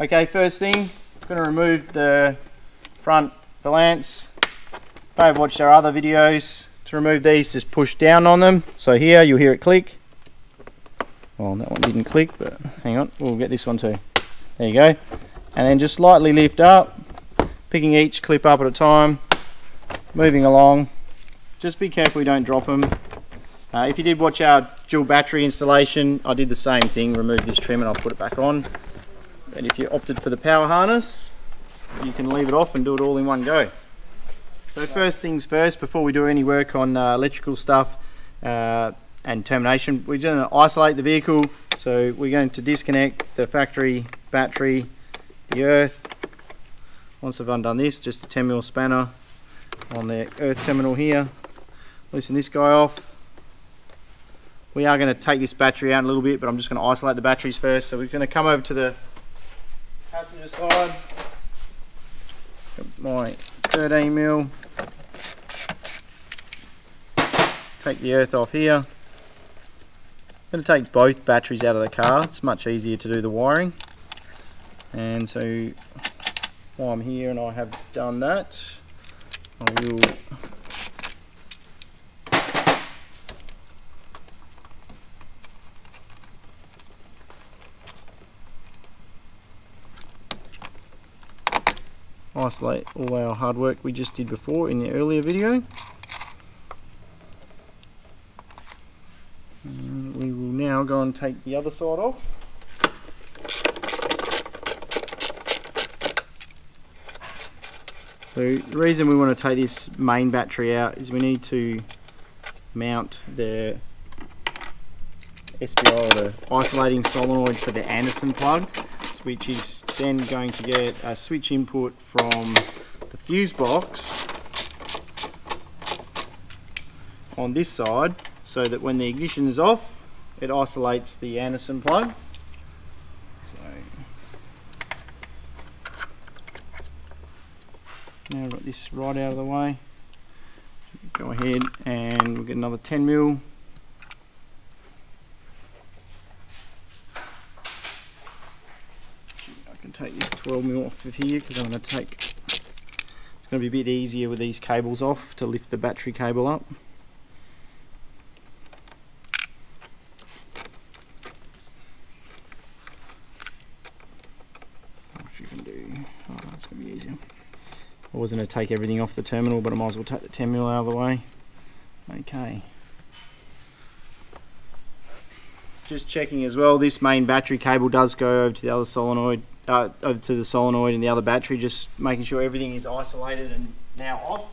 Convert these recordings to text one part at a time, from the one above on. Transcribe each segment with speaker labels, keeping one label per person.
Speaker 1: Okay, first thing, I'm going to remove the front valance. If you've watched our other videos, to remove these, just push down on them. So here, you'll hear it click. Well, that one didn't click, but hang on, we'll get this one too. There you go. And then just lightly lift up, picking each clip up at a time, moving along. Just be careful you don't drop them. If you did watch our dual battery installation, I did the same thing, remove this trim and I'll put it back on. And if you opted for the power harness, you can leave it off and do it all in one go. So first things first, before we do any work on electrical stuff and termination, we're going to isolate the vehicle. So we're going to disconnect the factory battery, the earth. Once I've undone this, just a 10mm spanner on the earth terminal here. Loosen this guy off. We are going to take this battery out a little bit, but I'm just going to isolate the batteries first. So we're going to come over to the passenger side. Got my 13mm. Take the earth off here. I'm going to take both batteries out of the car. It's much easier to do the wiring. And so while I'm here and I have done that, I will isolate all our hard work we just did before in the earlier video. And we will now go and take the other side off. So the reason we want to take this main battery out is we need to mount the SPI, or the isolating solenoid, for the Anderson plug, which is then going to get a switch input from the fuse box on this side, so that when the ignition is off, it isolates the Anderson plug. So now I've got this right out of the way. Go ahead and we'll get another 10mm. Take this 12mm off of here because I'm going to take, it's going to be a bit easier with these cables off to lift the battery cable up. What you can do, oh, that's going to be easier. I was going to take everything off the terminal, but I might as well take the 10mm out of the way. Okay. Just checking as well, this main battery cable does go over to the other solenoid, over to the solenoid in the other battery, just making sure everything is isolated and now off.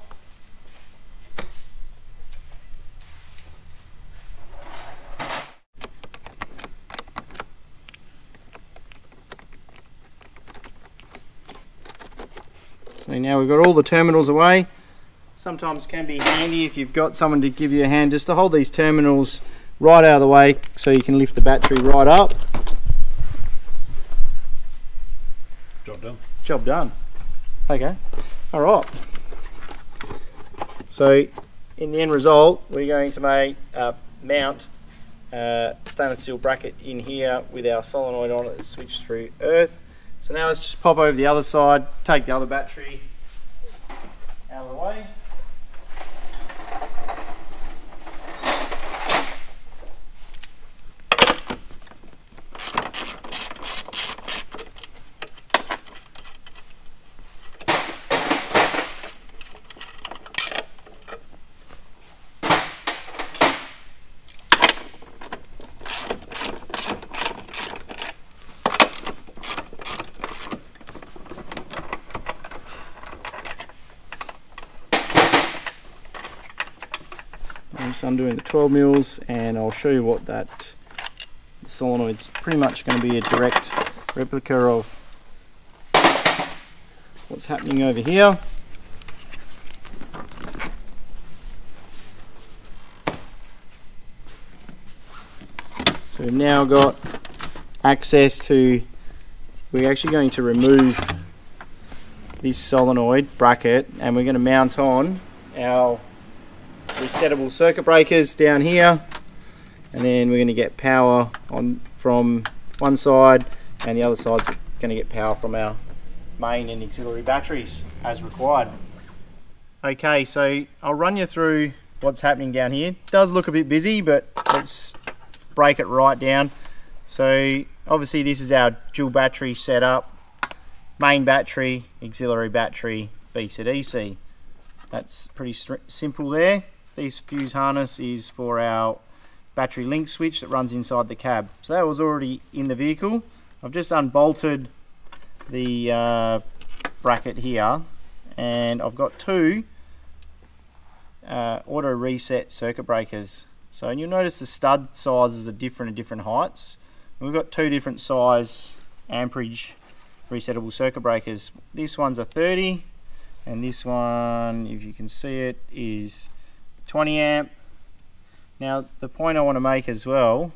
Speaker 1: So now we've got all the terminals away. Sometimes can be handy if you've got someone to give you a hand just to hold these terminals right out of the way so you can lift the battery right up.
Speaker 2: Job done.
Speaker 1: Job done. Okay. Alright. So in the end result, we're going to mount a stainless steel bracket in here with our solenoid on it that's switched through earth. So now let's just pop over the other side, take the other battery out of the way. I'm just undoing the 12mm, and I'll show you what that solenoid's pretty much going to be a direct replica of what's happening over here. So we've now got access to, we're actually going to remove this solenoid bracket and we're going to mount on our resettable circuit breakers down here, and then we're going to get power on from one side and the other side's going to get power from our main and auxiliary batteries as required. Okay, so I'll run you through what's happening down here. It does look a bit busy, but let's break it right down. So obviously this is our dual battery setup, main battery, auxiliary battery, BCDC. That's pretty simple there. This fuse harness is for our battery link switch that runs inside the cab. So that was already in the vehicle. I've just unbolted the bracket here, and I've got two auto reset circuit breakers. So you'll notice the stud sizes are different at different heights. We've got two different size amperage resettable circuit breakers. This one's a 30, and this one, if you can see it, is 20 amp. Now the point I want to make as well,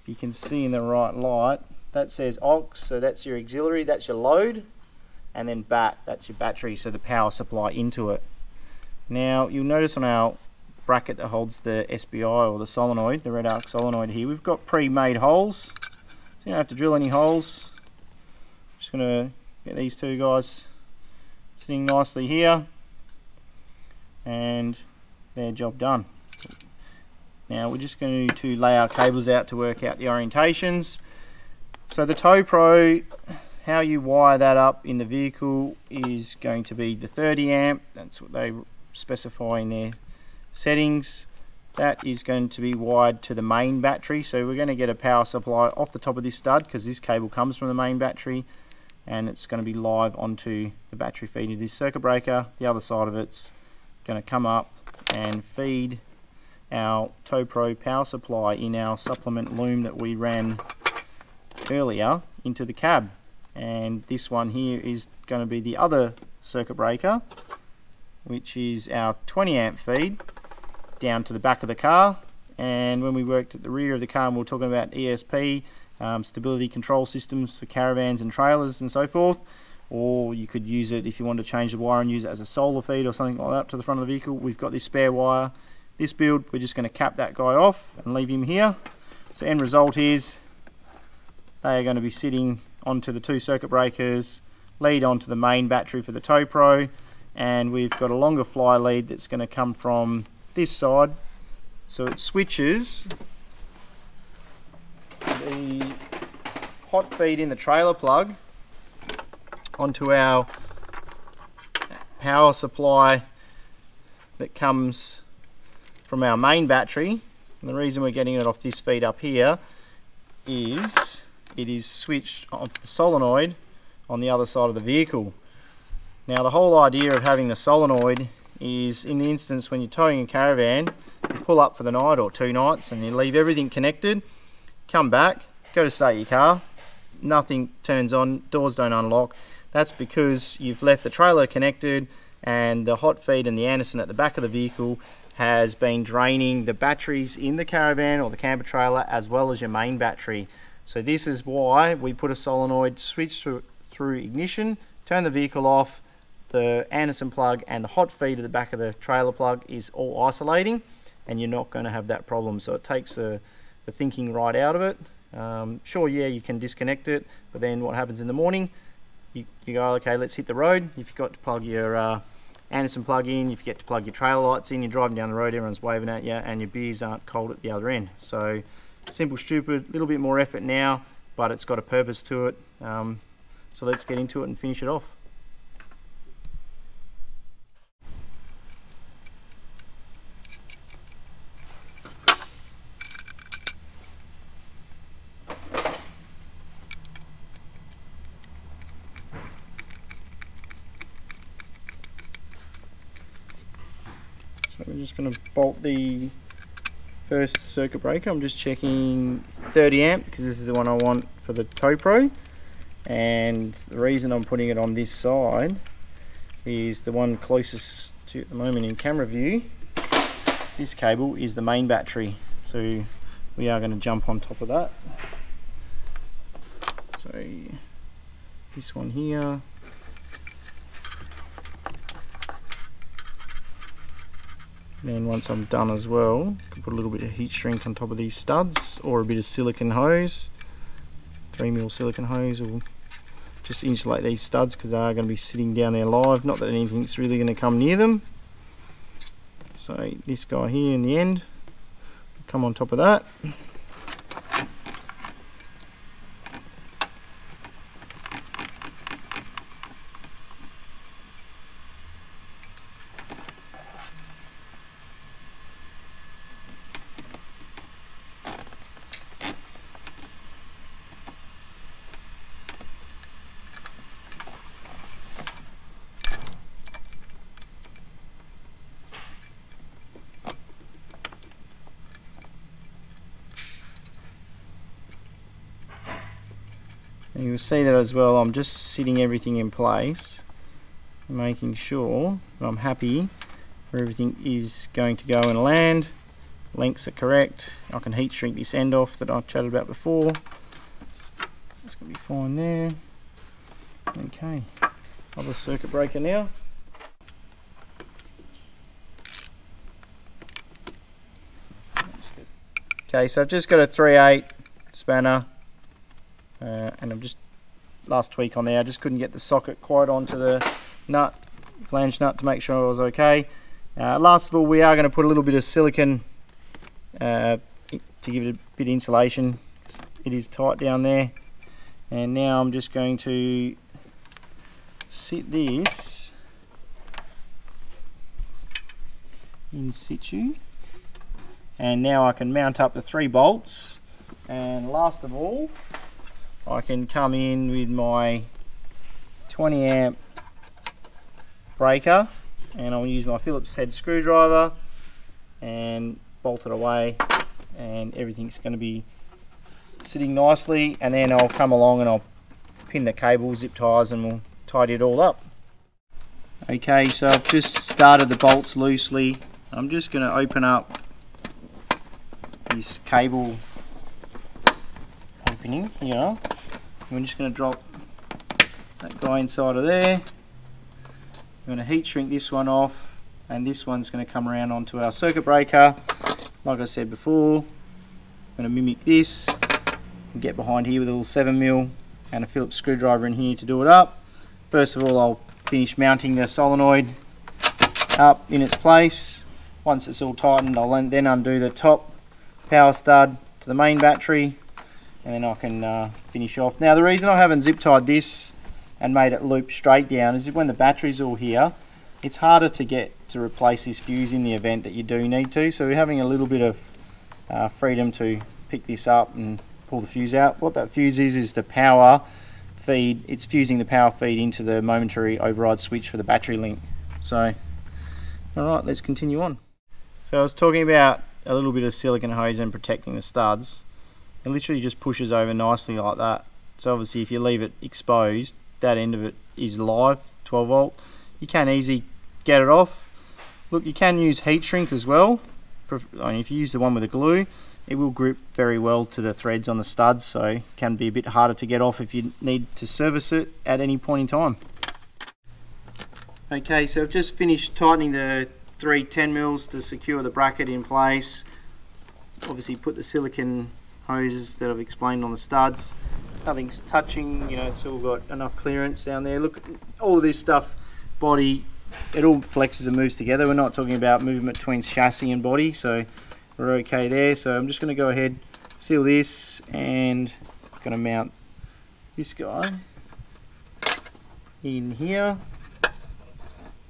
Speaker 1: if you can see in the right light, that says aux, so that's your auxiliary, that's your load, and then BAT, that's your battery, so the power supply into it. Now you'll notice on our bracket that holds the SBI or the solenoid, the red arc solenoid here, we've got pre-made holes, so you don't have to drill any holes. Just going to get these two guys sitting nicely here, and their job done. Now we're just going to lay our cables out to work out the orientations. So the TOWPRO, how you wire that up in the vehicle is going to be the 30 amp, that's what they specify in their settings. That is going to be wired to the main battery, so we're going to get a power supply off the top of this stud because this cable comes from the main battery, and it's going to be live onto the battery feed of this circuit breaker. The other side of it's going to come up and feed our TOWPRO power supply in our supplement loom that we ran earlier into the cab. And this one here is going to be the other circuit breaker, which is our 20 amp feed down to the back of the car. And when we worked at the rear of the car and we were talking about ESP, stability control systems for caravans and trailers and so forth, or you could use it if you want to change the wire and use it as a solar feed or something like that up to the front of the vehicle. We've got this spare wire. This build, we're just going to cap that guy off and leave him here. So end result is they are going to be sitting onto the two circuit breakers, lead onto the main battery for the TOWPRO, and we've got a longer fly lead that's going to come from this side, so it switches the hot feed in the trailer plug onto our power supply that comes from our main battery. And the reason we're getting it off this feed up here is it is switched off the solenoid on the other side of the vehicle. Now the whole idea of having the solenoid is, in the instance when you're towing a caravan, you pull up for the night or 2 nights and you leave everything connected, come back, go to start your car, nothing turns on, doors don't unlock. That's because you've left the trailer connected and the hot feed and the Anderson at the back of the vehicle has been draining the batteries in the caravan or the camper trailer as well as your main battery. So this is why we put a solenoid switch through ignition, turn the vehicle off, the Anderson plug and the hot feed at the back of the trailer plug is all isolating, and you're not going to have that problem. So it takes the thinking right out of it. Sure, yeah, you can disconnect it, but then what happens in the morning, you go, okay, let's hit the road. If you've got to plug your Anderson plug in, if you get to plug your trailer lights in, you're driving down the road, everyone's waving at you, and your beers aren't cold at the other end. So simple, stupid, a little bit more effort now, but it's got a purpose to it. So let's get into it and finish it off. So we're just going to bolt the first circuit breaker. I'm just checking 30 amp because this is the one I want for the TOWPRO, and the reason I'm putting it on this side is the one closest to at the moment in camera view. This cable is the main battery, so we are going to jump on top of that. So this one here, then once I'm done as well, I can put a little bit of heat shrink on top of these studs or a bit of silicone hose. 3mm silicone hose will just insulate these studs because they are going to be sitting down there live, not that anything's really going to come near them. So this guy here in the end will come on top of that. And you'll see that as well, I'm just sitting everything in place, making sure that I'm happy where everything is going to go and land. Lengths are correct. I can heat shrink this end off that I chatted about before. That's going to be fine there. Okay, other circuit breaker now. Okay, so I've just got a 3/8 spanner. And I'm just, last tweak on there, I just couldn't get the socket quite onto the nut, flange nut, to make sure it was okay. Last of all, we are going to put a little bit of silicone to give it a bit of insulation, because it is tight down there. And now I'm just going to sit this in situ, and now I can mount up the 3 bolts. And last of all, I can come in with my 20 amp breaker, and I'll use my Phillips head screwdriver and bolt it away, and everything's going to be sitting nicely. And then I'll come along and I'll pin the cable, zip ties, and we'll tidy it all up. Okay, so I've just started the bolts loosely. I'm just going to open up this cable opening here. I'm just going to drop that guy inside of there. I'm going to heat shrink this one off, and this one's going to come around onto our circuit breaker. Like I said before, I'm going to mimic this and get behind here with a little 7mm and a Phillips screwdriver in here to do it up. First of all, I'll finish mounting the solenoid up in its place. Once it's all tightened, I'll then undo the top power stud to the main battery, and then I can finish off. Now, the reason I haven't zip tied this and made it loop straight down is when the battery's all here, it's harder to get to replace this fuse in the event that you do need to. So we're having a little bit of freedom to pick this up and pull the fuse out. What that fuse is the power feed. It's fusing the power feed into the momentary override switch for the battery link. So, alright, let's continue on. So I was talking about a little bit of silicone hose and protecting the studs. It literally just pushes over nicely like that. So obviously if you leave it exposed, that end of it is live, 12 volt. You can easily get it off. Look, you can use heat shrink as well. I mean, if you use the one with the glue, it will grip very well to the threads on the studs, so it can be a bit harder to get off if you need to service it at any point in time. Okay, so I've just finished tightening the 3 10mm to secure the bracket in place. Obviously put the silicone hoses that I've explained on the studs. Nothing's touching, you know, it's all got enough clearance down there. Look, all of this stuff, body, it all flexes and moves together. We're not talking about movement between chassis and body, so we're okay there. So I'm just going to go ahead, seal this, and I'm going to mount this guy in here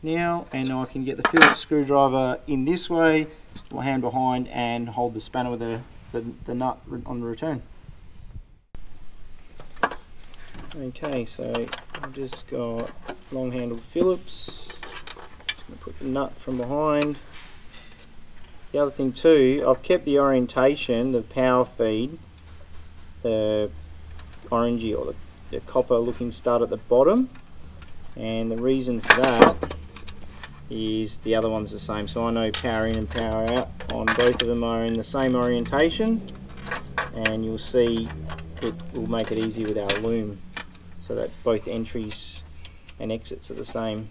Speaker 1: now, and I can get the Phillips screwdriver in this way, my hand behind, and hold the spanner with the nut on the return. Okay, so I've just got long handled Phillips. Just going to put the nut from behind. The other thing too, I've kept the orientation, the power feed, the orangey or the copper looking stud at the bottom, and the reason for that is the other one's the same, so I know power in and power out on both of them are in the same orientation, and you'll see it will make it easy with our loom, so that both entries and exits are the same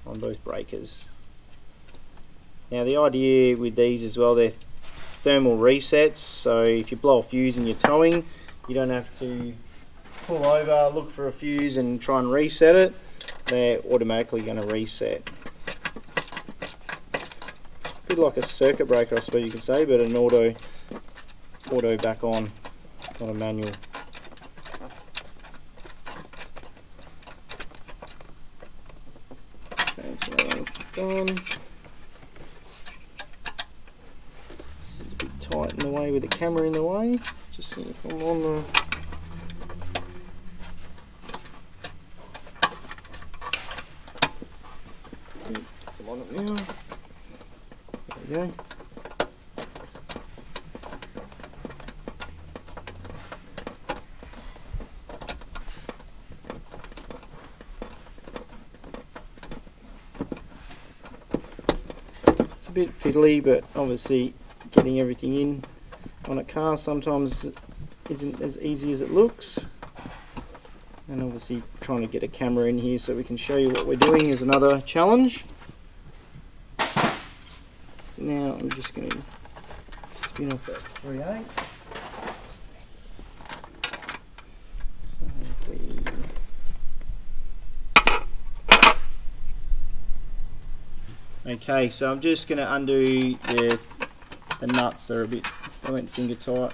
Speaker 1: on both breakers. Now the idea with these as well, they're thermal resets, so if you blow a fuse and you're towing, you don't have to pull over, look for a fuse and try and reset it, they're automatically going to reset. A bit like a circuit breaker, I suppose you could say, but an auto back on, not a manual. Okay, so that one's done. This is a bit tight in the way with the camera in the way. Just see if I'm on the... Come on it now. There we go. It's a bit fiddly, but obviously getting everything in on a car sometimes isn't as easy as it looks. And obviously trying to get a camera in here so we can show you what we're doing is another challenge. So now I'm just going to spin off that 3/8. So if we... Okay, so I'm just going to undo the nuts. They're a bit, they went finger tight.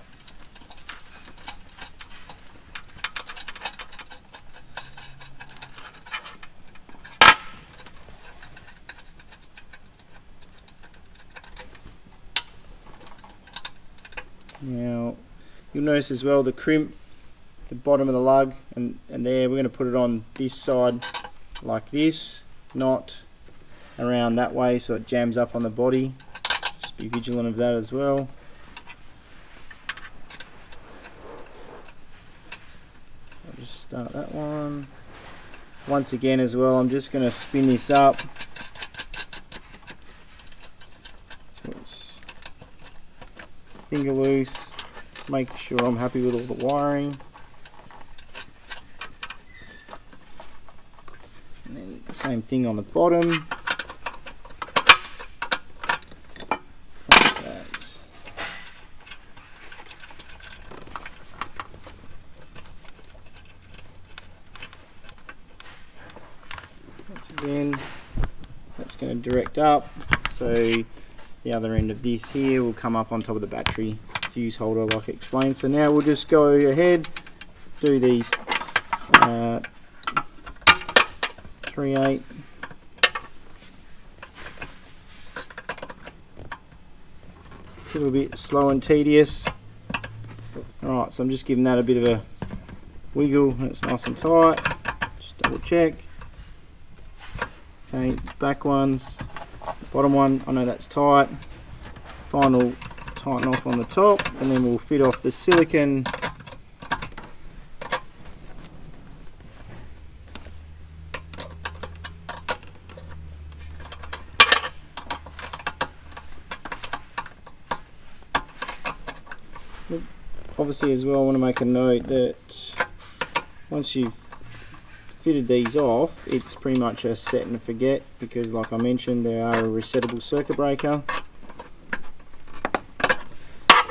Speaker 1: Now you'll notice as well the crimp, the bottom of the lug, and there we're going to put it on this side like this, not around that way so it jams up on the body. Just be vigilant of that as well. I'll just start that one. Once again as well, I'm just going to spin this up so it's finger loose, make sure I'm happy with all the wiring. And then the same thing on the bottom. Like that. Once again, that's going to direct up, so the other end of this here will come up on top of the battery fuse holder like I explained. So now we'll just go ahead, do these 3/8. It's a little bit slow and tedious. Alright, so I'm just giving that a bit of a wiggle and it's nice and tight. Just double check. Okay, back ones. Bottom one, I know that's tight. Final tighten off on the top, and then we'll fit off the silicone. Obviously as well I want to make a note that once you've fitted these off, it's pretty much a set and forget, because like I mentioned, they are a resettable circuit breaker.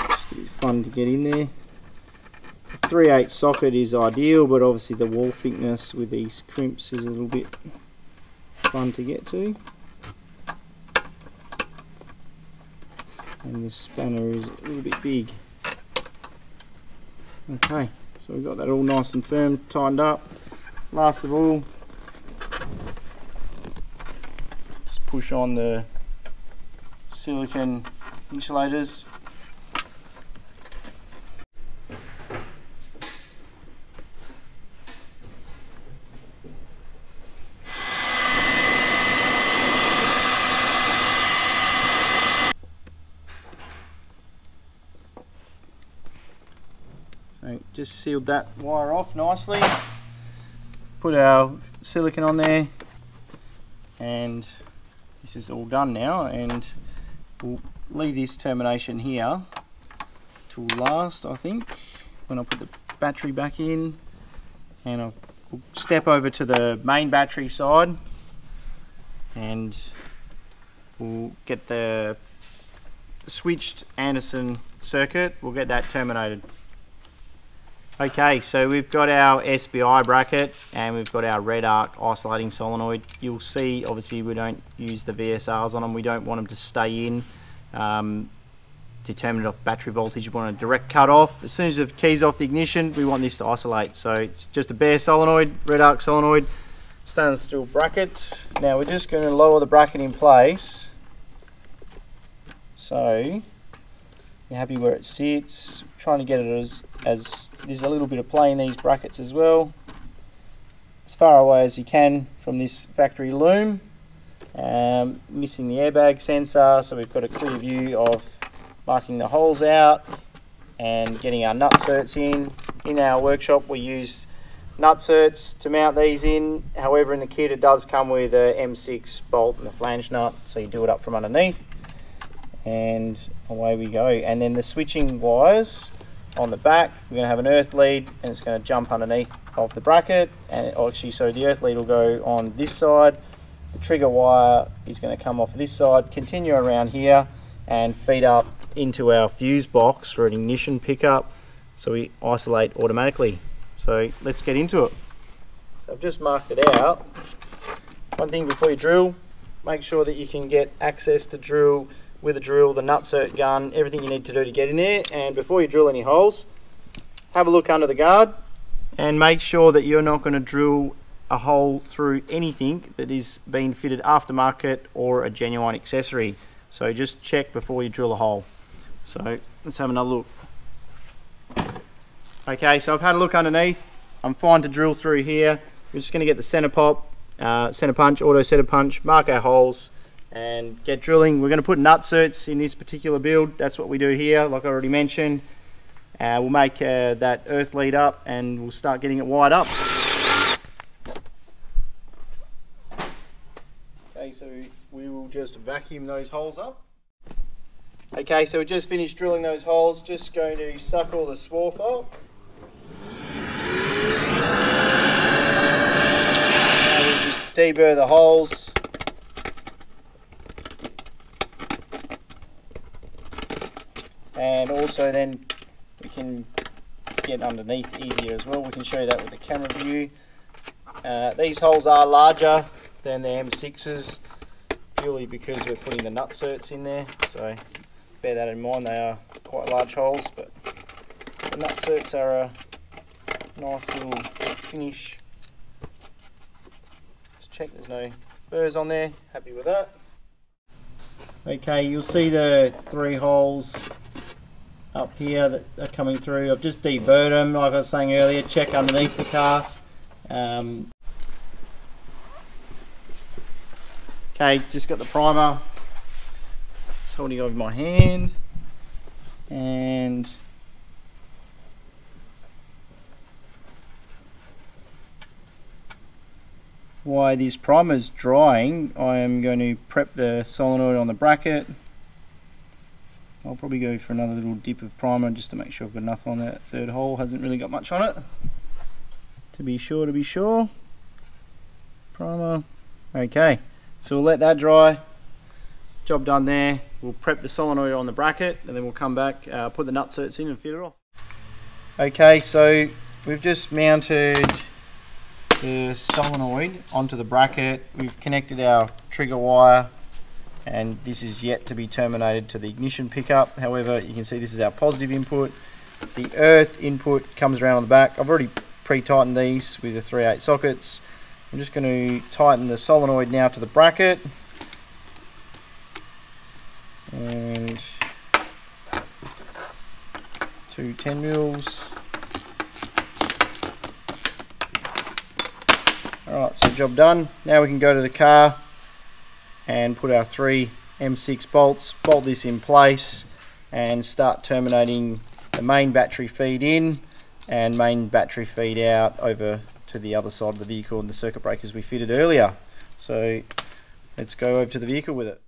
Speaker 1: Just a bit fun to get in there. The 3/8 socket is ideal, but obviously the wall thickness with these crimps is a little bit fun to get to. And this spanner is a little bit big. Okay, so we've got that all nice and firm, tightened up. Last of all, just push on the silicone insulators. So just sealed that wire off nicely. Put our silicone on there, and this is all done now, and we'll leave this termination here till last, I think, when I put the battery back in, and we'll step over to the main battery side and we'll get the switched Anderson circuit, we'll get that terminated. Okay, so we've got our SBI bracket and we've got our red arc isolating solenoid. You'll see, obviously, we don't use the VSRs on them. We don't want them to stay in. Determined off battery voltage. We want a direct cut off. As soon as the key's off the ignition, we want this to isolate. So it's just a bare solenoid, red arc solenoid, stainless steel bracket. Now we're just going to lower the bracket in place. So you're happy where it sits. Trying to get it as there's a little bit of play in these brackets as well, as far away as you can from this factory loom. Missing the airbag sensor, so we've got a clear view of marking the holes out and getting our nutserts in. In our workshop we use nutserts to mount these in. However, in the kit it does come with a M6 bolt and a flange nut, so you do it up from underneath. And away we go. And then the switching wires on the back, we're going to have an earth lead and it's going to jump underneath of the bracket, and actually, so the earth lead will go on this side, the trigger wire is going to come off this side, continue around here and feed up into our fuse box for an ignition pickup, so we isolate automatically. So let's get into it. So I've just marked it out. One thing before you drill, make sure that you can get access to drill with a drill, the nutsert gun, everything you need to do to get in there. And before you drill any holes, have a look under the guard and make sure that you're not going to drill a hole through anything that is being fitted aftermarket or a genuine accessory. So just check before you drill a hole. So let's have another look. Okay, so I've had a look underneath. I'm fine to drill through here. We're just going to get the center pop, center punch, auto center punch, mark our holes and get drilling. We're going to put nutserts in this particular build. That's what we do here, like I already mentioned. We'll make that earth lead up and we'll start getting it wired up. Okay, so we will just vacuum those holes up. Okay, so we just finished drilling those holes. Just going to suck all the swarf up. Now we'll just deburr the holes. And also then we can get underneath easier as well. We can show you that with the camera view. These holes are larger than the M6s purely because we're putting the nutserts in there, so bear that in mind. They are quite large holes, but the nutserts are a nice little finish. Just check there's no burrs on there. Happy with that. Okay, you'll see the 3 holes up here that are coming through. I've just deburred them, like I was saying earlier. Check underneath the car. Okay, just got the primer. It's holding over my hand, and while this primer is drying, I am going to prep the solenoid on the bracket. I'll probably go for another little dip of primer just to make sure I've got enough on that third hole. Hasn't really got much on it. To be sure. Primer. Okay, so we'll let that dry. Job done there. We'll prep the solenoid on the bracket and then we'll come back, put the nutserts in and fit it off. Okay, so we've just mounted the solenoid onto the bracket. We've connected our trigger wire, and this is yet to be terminated to the ignition pickup. However, you can see this is our positive input. The earth input comes around on the back. I've already pre-tightened these with the 3/8 sockets. I'm just going to tighten the solenoid now to the bracket. And 2 10 mils. Alright, so job done. Now we can go to the car and put our 3 M6 bolts, bolt this in place and start terminating the main battery feed in and main battery feed out over to the other side of the vehicle and the circuit breakers we fitted earlier. So let's go over to the vehicle with it.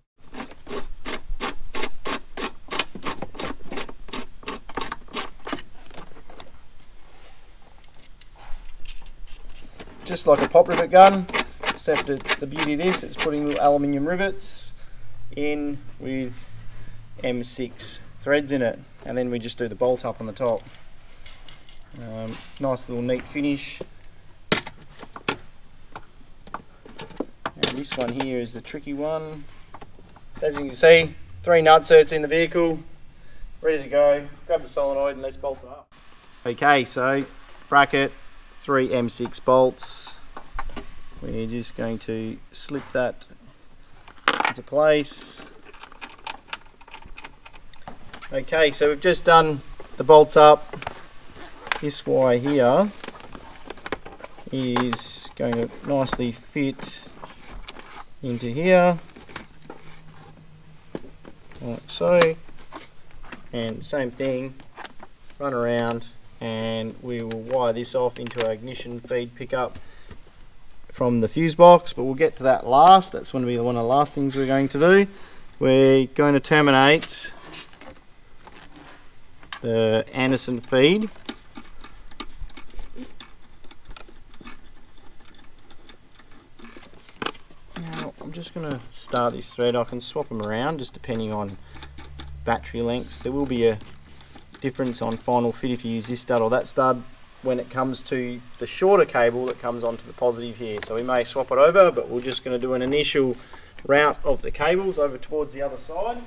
Speaker 1: Just like a pop rivet gun, except it's the beauty of this, it's putting little aluminium rivets in with M6 threads in it, and then we just do the bolt up on the top. Nice little neat finish. And this one here is the tricky one. So as you can see, 3 nutserts in the vehicle, ready to go. Grab the solenoid and let's bolt it up. Okay, so bracket, 3 M6 bolts. We're just going to slip that into place. Okay, so we've just done the bolts up. This wire here is going to nicely fit into here, like so. And same thing, run around, and we will wire this off into our ignition feed pickup from the fuse box, but we'll get to that last. That's going to be one of the last things we're going to do. We're going to terminate the Anderson feed. Now I'm just going to start this thread. I can swap them around just depending on battery lengths. There will be a difference on final fit if you use this stud or that stud when it comes to the shorter cable that comes onto the positive here. So we may swap it over, but we're just going to do an initial route of the cables over towards the other side.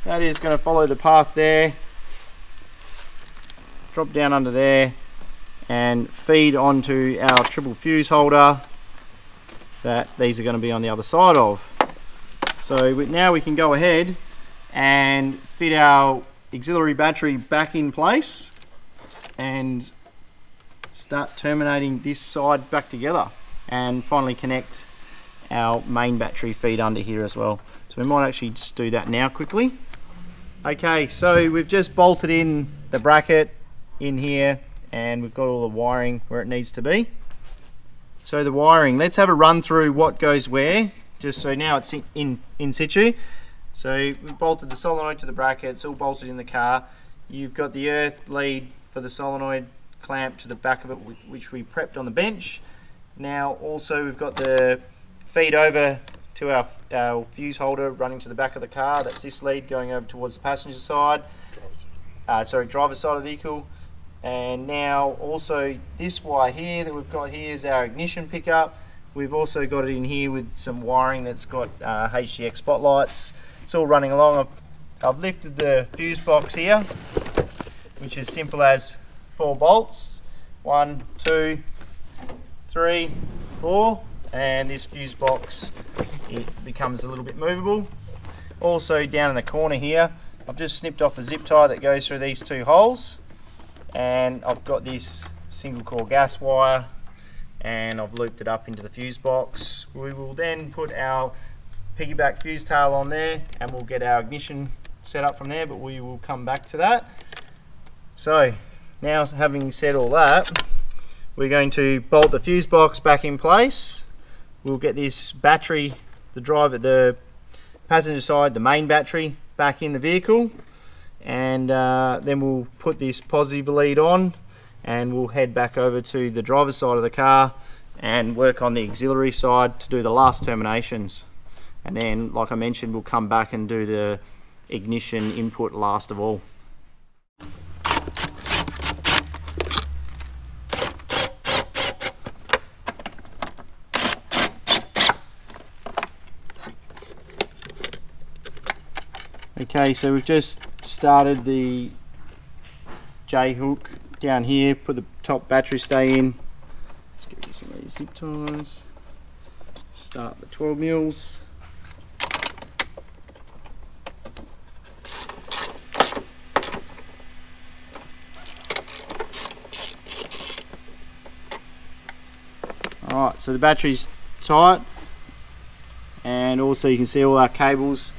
Speaker 1: That is going to follow the path there, drop down under there and feed onto our triple fuse holder that these are going to be on the other side of. So now we can go ahead and fit our auxiliary battery back in place and start terminating this side back together, and finally connect our main battery feed under here as well. So we might actually just do that now quickly. Okay, so we've just bolted in the bracket in here and we've got all the wiring where it needs to be. So the wiring, let's have a run through what goes where, just so now it's in situ. So we've bolted the solenoid to the bracket, it's all bolted in the car. You've got the earth lead for the solenoid clamp to the back of it, which we prepped on the bench. Now also we've got the feed over to our fuse holder running to the back of the car. That's this lead going over towards the passenger side. Driver's side of the vehicle. And now also this wire here that we've got here is our ignition pickup. We've also got it in here with some wiring that's got HDX spotlights. It's all running along. I've lifted the fuse box here, which is simple as 4 bolts. 1, 2, 3, 4, and this fuse box, it becomes a little bit movable. Also down in the corner here, I've just snipped off a zip tie that goes through these 2 holes, and I've got this single core gas wire and I've looped it up into the fuse box. We will then put our piggyback fuse tail on there and we'll get our ignition set up from there, but we will come back to that. So now, having said all that, we're going to bolt the fuse box back in place. We'll get this battery, the passenger side, the main battery, back in the vehicle, and then we'll put this positive lead on and we'll head back over to the driver's side of the car and work on the auxiliary side to do the last terminations. And then, like I mentioned, we'll come back and do the ignition input last of all. Okay, so we've just started the J hook down here, put the top battery stay in. Let's get rid of some of these zip ties. Start the 12 mils. Alright, so the battery's tight, and also you can see all our cables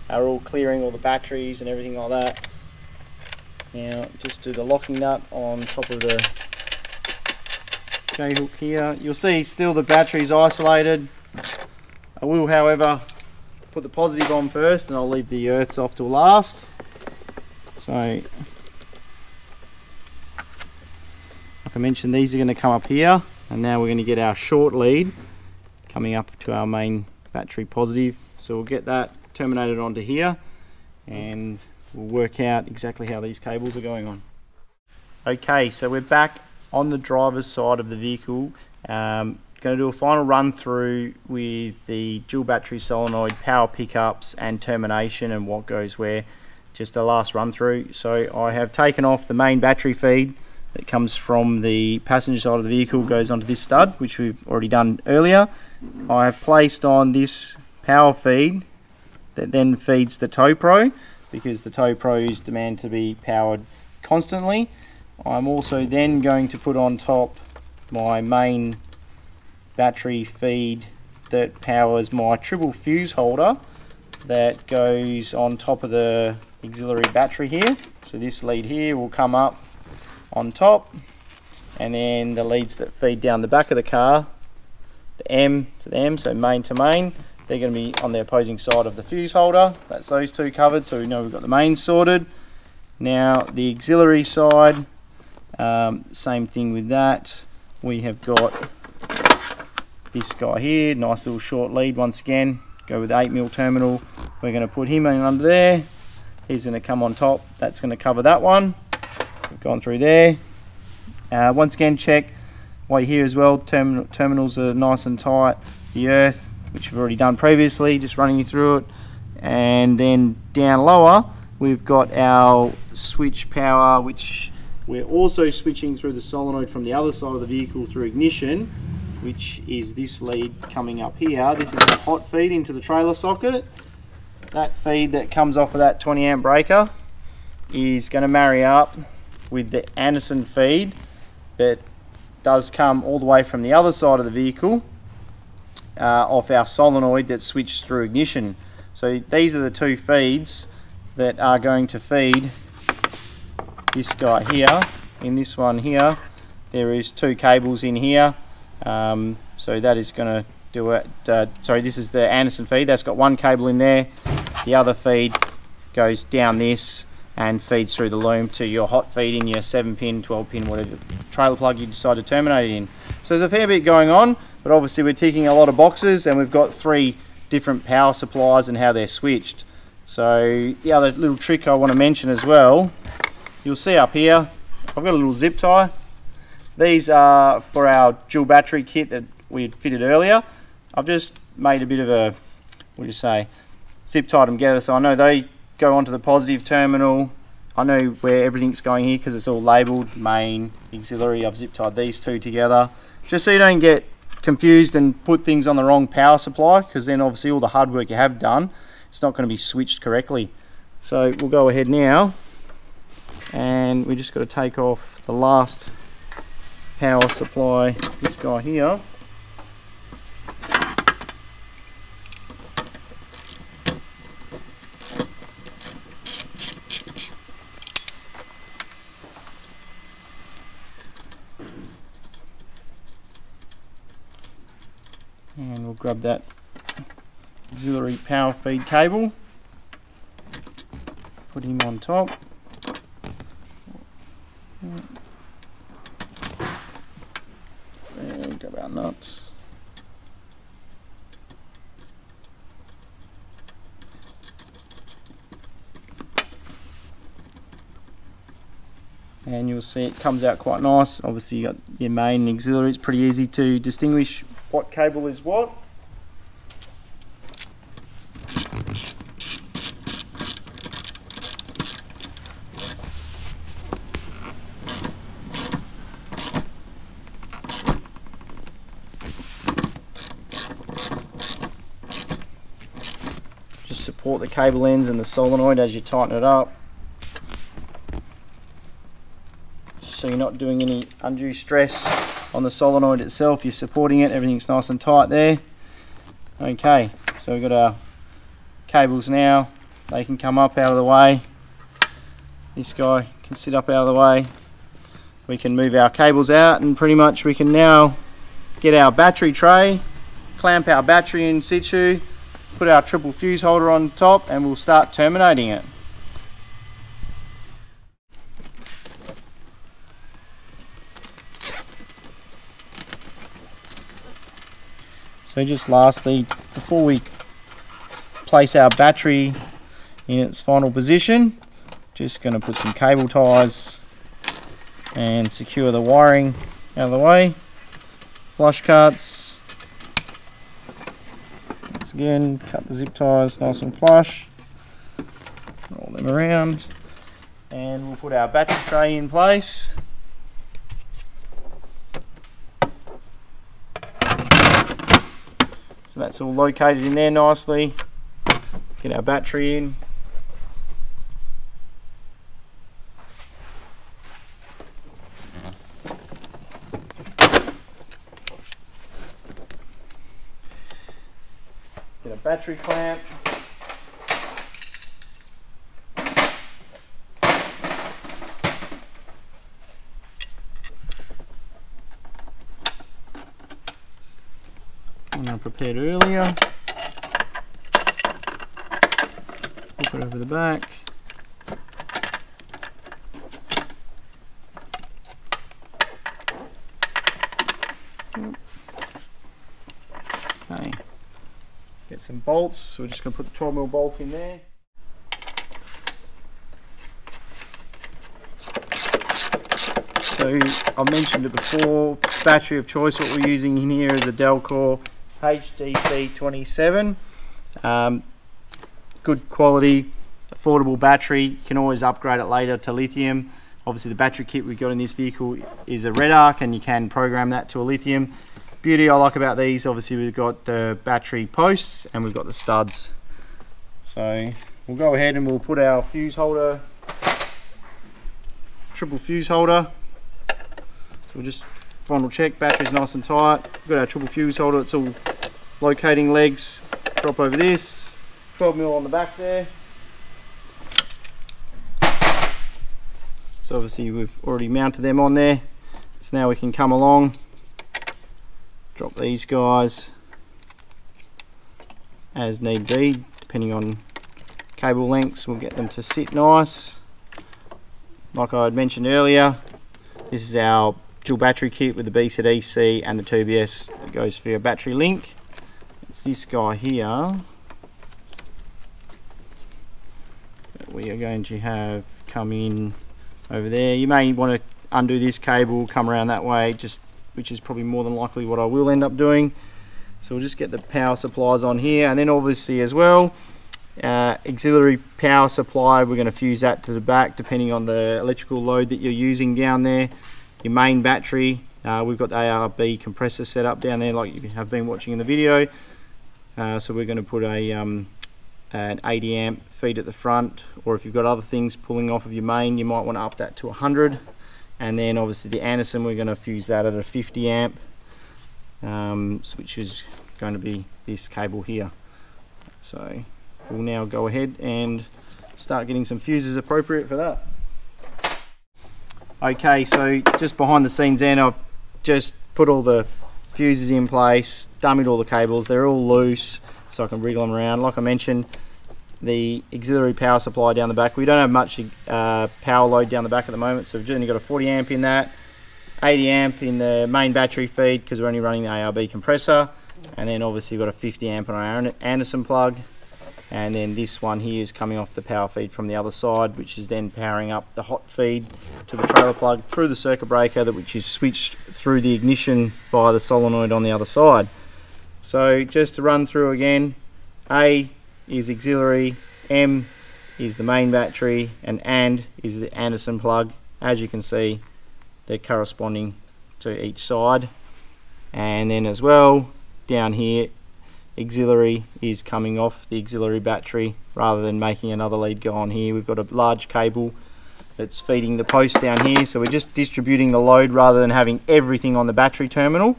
Speaker 1: are all clearing all the batteries and everything like that. Now just do the locking nut on top of the J hook here. You'll see still the battery's isolated. I will, however, put the positive on first and I'll leave the earths off till last. So, like I mentioned, these are going to come up here, and now we're going to get our short lead coming up to our main battery positive. So we'll get that terminated onto here, and we'll work out exactly how these cables are going on. Okay, so we're back on the driver's side of the vehicle. Going to do a final run through with the dual battery solenoid, power pickups and termination and what goes where. Just a last run through. So I have taken off the main battery feed that comes from the passenger side of the vehicle, goes onto this stud, which we've already done earlier. I have placed on this power feed that then feeds the TOWPRO, because the TOWPRO is demanded to be powered constantly. I'm also then going to put on top my main battery feed that powers my triple fuse holder that goes on top of the auxiliary battery here. So this lead here will come up on top, and then the leads that feed down the back of the car, the M to the M, so main to main, they're going to be on the opposing side of the fuse holder. That's those two covered, so we know we've got the main sorted. Now the auxiliary side, same thing with that. We have got this guy here, nice little short lead once again, go with the 8mm terminal. We're going to put him in under there. He's going to come on top, that's going to cover that one. We've gone through there. Once again, check while you're here as well, terminals are nice and tight. The earth, which we've already done previously, just running you through it. And then down lower, we've got our switch power, which we're also switching through the solenoid from the other side of the vehicle through ignition, which is this lead coming up here. This is a hot feed into the trailer socket. That feed that comes off of that 20 amp breaker is going to marry up with the Anderson feed that does come all the way from the other side of the vehicle off our solenoid that's switched through ignition. So these are the two feeds that are going to feed this guy here. In this one here, there is two cables in here, so that is going to do it. Sorry, this is the Anderson feed, that's got one cable in there. The other feed goes down this and feeds through the loom to your hot feed in your 7-pin, 12-pin, whatever trailer plug you decide to terminate it in. So there's a fair bit going on, but obviously we're ticking a lot of boxes, and we've got 3 different power supplies and how they're switched. So the other little trick I want to mention as well, you'll see up here, I've got a little zip tie. These are for our dual battery kit that we had fitted earlier. I've just made a bit of a, what do you say, zip tied them together, so I know they go onto the positive terminal. I know where everything's going here because it's all labelled, main, auxiliary. I've zip tied these two together just so you don't get confused and put things on the wrong power supply, because then obviously all the hard work you have done, it's not going to be switched correctly. So we'll go ahead now, and we just got to take off the last power supply, this guy here. And we'll grab that auxiliary power feed cable, put him on top. There we go, our nuts. And you'll see it comes out quite nice. Obviously you got your main and auxiliary, it's pretty easy to distinguish what cable is what. Just support the cable ends and the solenoid as you tighten it up, so you're not doing any undue stress on the solenoid itself. You're supporting it, everything's nice and tight there. Okay, so we've got our cables now, they can come up out of the way. This guy can sit up out of the way. We can move our cables out, and pretty much we can now get our battery tray, clamp our battery in situ, put our triple fuse holder on top, and we'll start terminating it. So just lastly, before we place our battery in its final position, just going to put some cable ties and secure the wiring out of the way. Flush cuts. Once again, cut the zip ties nice and flush. Roll them around. And we'll put our battery tray in place. So that's all located in there nicely. Get our battery in. Get a battery clamp. I prepared earlier. Flip it over the back. Okay. Get some bolts. So we're just going to put the 12mm bolt in there. So I mentioned it before. Battery of choice. What we're using in here is a Delcor HDC27. Good quality, affordable battery. You can always upgrade it later to lithium. Obviously the battery kit we've got in this vehicle is a red arc, and you can program that to a lithium. Beauty I like about these, obviously we've got the battery posts and we've got the studs. So we'll go ahead and we'll put our fuse holder, triple fuse holder. So we'll just final check, battery's nice and tight. We've got our triple fuse holder, it's all locating legs. Drop over this, 12mm on the back there. So obviously we've already mounted them on there. So now we can come along, drop these guys as need be, depending on cable lengths. We'll get them to sit nice. Like I had mentioned earlier, this is our dual battery kit with the BZEC and the 2BS that goes for your battery link. It's this guy here that we are going to have come in over there. You may want to undo this cable, come around that way, which is probably more than likely what I will end up doing. So we'll just get the power supplies on here, and then obviously as well, auxiliary power supply, we're going to fuse that to the back depending on the electrical load that you're using down there. Your main battery, we've got the ARB compressor set up down there like you have been watching in the video. So we're going to put an 80 amp feed at the front, or if you've got other things pulling off of your main, you might want to up that to 100. And then obviously the Anderson, we're going to fuse that at a 50 amp, which is going to be this cable here. So we'll now go ahead and start getting some fuses appropriate for that. Okay, so just behind the scenes then, I've just put all the fuses in place, dummied all the cables, they're all loose so I can wriggle them around. Like I mentioned, the auxiliary power supply down the back, we don't have much power load down the back at the moment, so we've only got a 40 amp in that, 80 amp in the main battery feed because we're only running the ARB compressor, and then obviously we've got a 50 amp on our Anderson plug. And then this one here is coming off the power feed from the other side, which is then powering up the hot feed to the trailer plug through the circuit breaker, which is switched through the ignition by the solenoid on the other side. So just to run through again, A is auxiliary, M is the main battery, and is the Anderson plug. As you can see, they're corresponding to each side. And then as well, down here, auxiliary is coming off the auxiliary battery rather than making another lead go on here. We've got a large cable that's feeding the post down here, so we're just distributing the load rather than having everything on the battery terminal,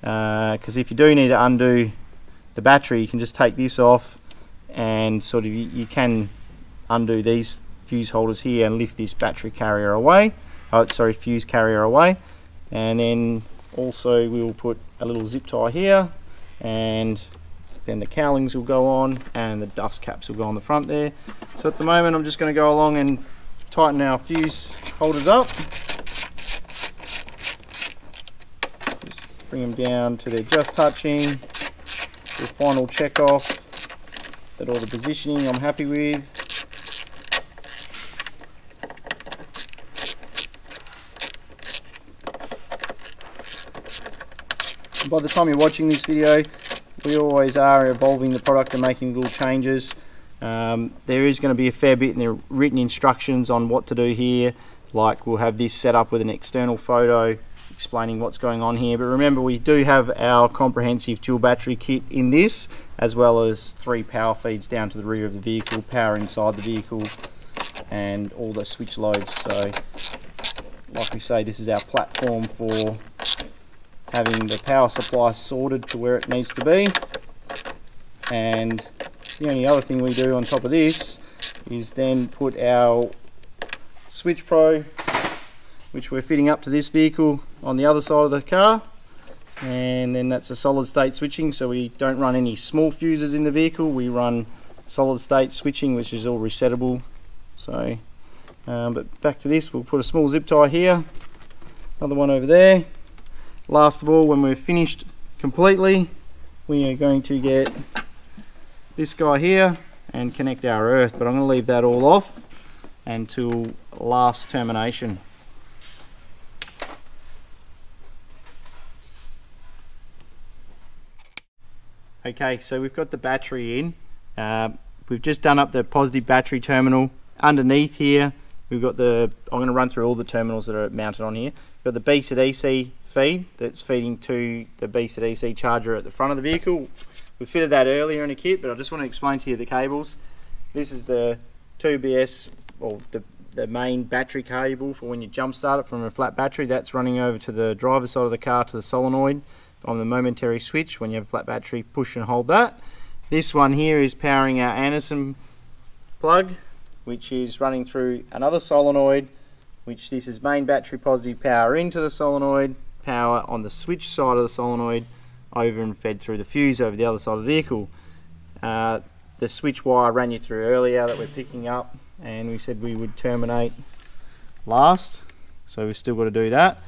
Speaker 1: because if you do need to undo the battery, you can just take this off and sort of you can undo these fuse holders here and lift this battery carrier away, fuse carrier away. And then also we'll put a little zip tie here, and then the cowlings will go on and the dust caps will go on the front there. So at the moment I'm just going to go along and tighten our fuse holders up. Just bring them down to they're just touching. Do a final check off that all the positioning I'm happy with. by the time you're watching this video, we always are evolving the product and making little changes. There is going to be a fair bit in the written instructions on what to do here. Like we'll have this set up with an external photo explaining what's going on here. But remember, we do have our comprehensive dual battery kit in this, as well as 3 power feeds down to the rear of the vehicle, power inside the vehicle, and all the switch loads. So like we say, this is our platform for having the power supply sorted to where it needs to be. And the only other thing we do on top of this is then put our SwitchPro, which we're fitting up to this vehicle, on the other side of the car. And then that's a solid state switching, so we don't run any small fuses in the vehicle. We run solid state switching, which is all resettable. So but back to this, we'll put a small zip tie here, another one over there. Last of all, when we're finished completely, we are going to get this guy here and connect our earth, but I'm going to leave that all off until last termination. Okay, so we've got the battery in. We've just done up the positive battery terminal. Underneath here, we've got I'm going to run through all the terminals that are mounted on here. We've got the B to DC feed that's feeding to the B to DC charger at the front of the vehicle. We fitted that earlier in the kit, but I just want to explain to you the cables. This is the 2BS, or the main battery cable for when you jump start it from a flat battery. That's running over to the driver's side of the car to the solenoid on the momentary switch. When you have a flat battery, push and hold that. This one here is powering our Anderson plug, which is running through another solenoid, which this is main battery positive power into the solenoid, power on the switch side of the solenoid, over and fed through the fuse over the other side of the vehicle. The switch wire I ran you through earlier that we're picking up, and we said we would terminate last, so we've still got to do that.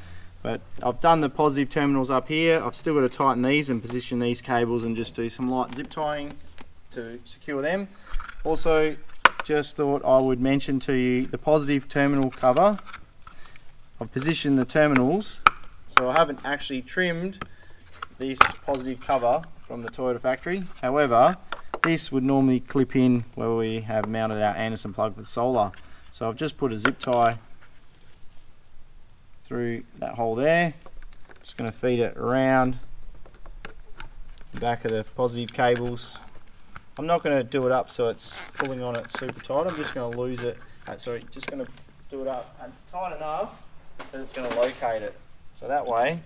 Speaker 1: But I've done the positive terminals up here. I've still got to tighten these and position these cables and just do some light zip tying to secure them. Also, just thought I would mention to you the positive terminal cover. I've positioned the terminals, so I haven't actually trimmed this positive cover from the Toyota factory. However, this would normally clip in where we have mounted our Anderson plug with solar. So I've just put a zip tie through that hole there. Just going to feed it around the back of the positive cables. I'm not going to do it up so it's pulling on it super tight. I'm just going to lose it. Just going to do it up and tight enough that it's going to locate it. So that way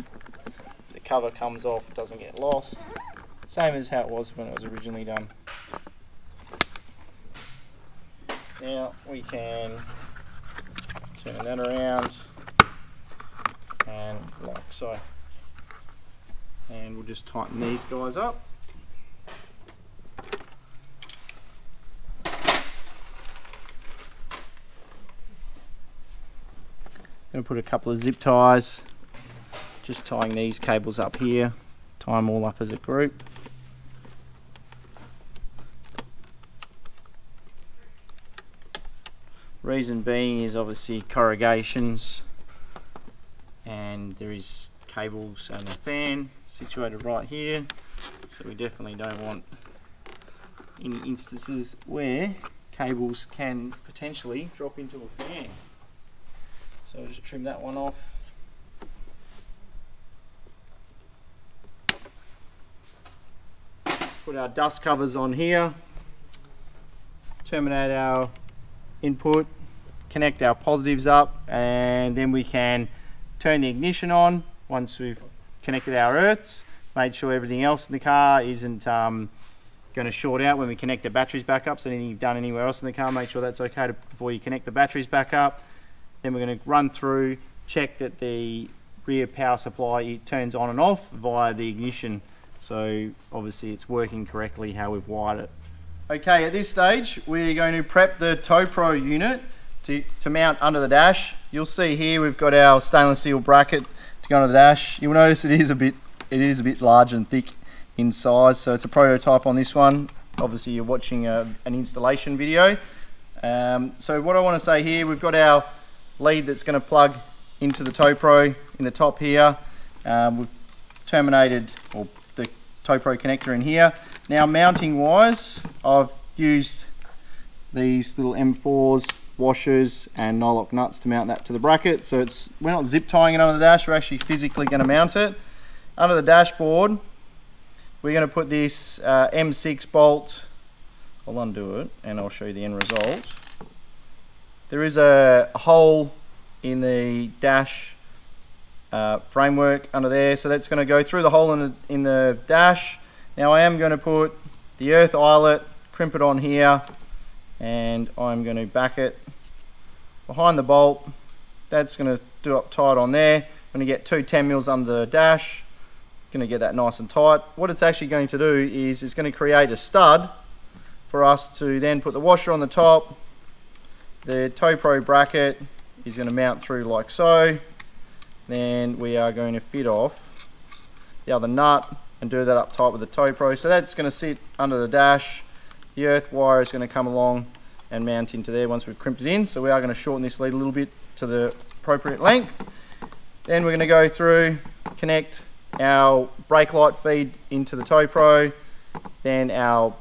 Speaker 1: the cover comes off, it doesn't get lost. Same as how it was when it was originally done. Now we can turn that around and like so. And we'll just tighten these guys up. Going to put a couple of zip ties, just tying these cables up here, tie them all up as a group. Reason being is obviously corrugations, and there is cables and a fan situated right here, so we definitely don't want any instances where cables can potentially drop into a fan. So I'll just trim that one off. Put our dust covers on here, terminate our input, connect our positives up, and then we can turn the ignition on once we've connected our earths, made sure everything else in the car isn't going to short out when we connect the batteries back up. So anything you've done anywhere else in the car, make sure that's okay before you connect the batteries back up. Then we're going to run through, check that the rear power supply turns on and off via the ignition. So obviously it's working correctly how we've wired it. Okay, at this stage we're going to prep the TOWPRO unit to mount under the dash. You'll see here we've got our stainless steel bracket to go under the dash. You'll notice it is a bit large and thick in size, so it's a prototype on this one. Obviously you're watching an installation video. So what I want to say here, we've got our lead that's going to plug into the TOWPRO in the top here. We've terminated, or the TOWPRO connector in here. Now mounting wise, I've used these little M4s, washers and nylock nuts to mount that to the bracket. So we're not zip tying it on the dash, we're actually physically going to mount it. Under the dashboard, we're going to put this M6 bolt. I'll undo it and I'll show you the end result. There is a hole in the dash framework under there, so that's going to go through the hole in the dash. Now I am going to put the earth eyelet, crimp it on here, and I'm going to back it behind the bolt. That's going to do up tight on there. I'm going to get 2 10mm under the dash. Going to get that nice and tight. What it's actually going to do is it's going to create a stud for us to then put the washer on the top. The TOWPRO bracket is going to mount through like so. Then we are going to fit off the other nut and do that up tight with the TOWPRO. So that's going to sit under the dash. The earth wire is going to come along and mount into there once we've crimped it in. So we are going to shorten this lead a little bit to the appropriate length. Then we're going to go through, connect our brake light feed into the TOWPRO, then our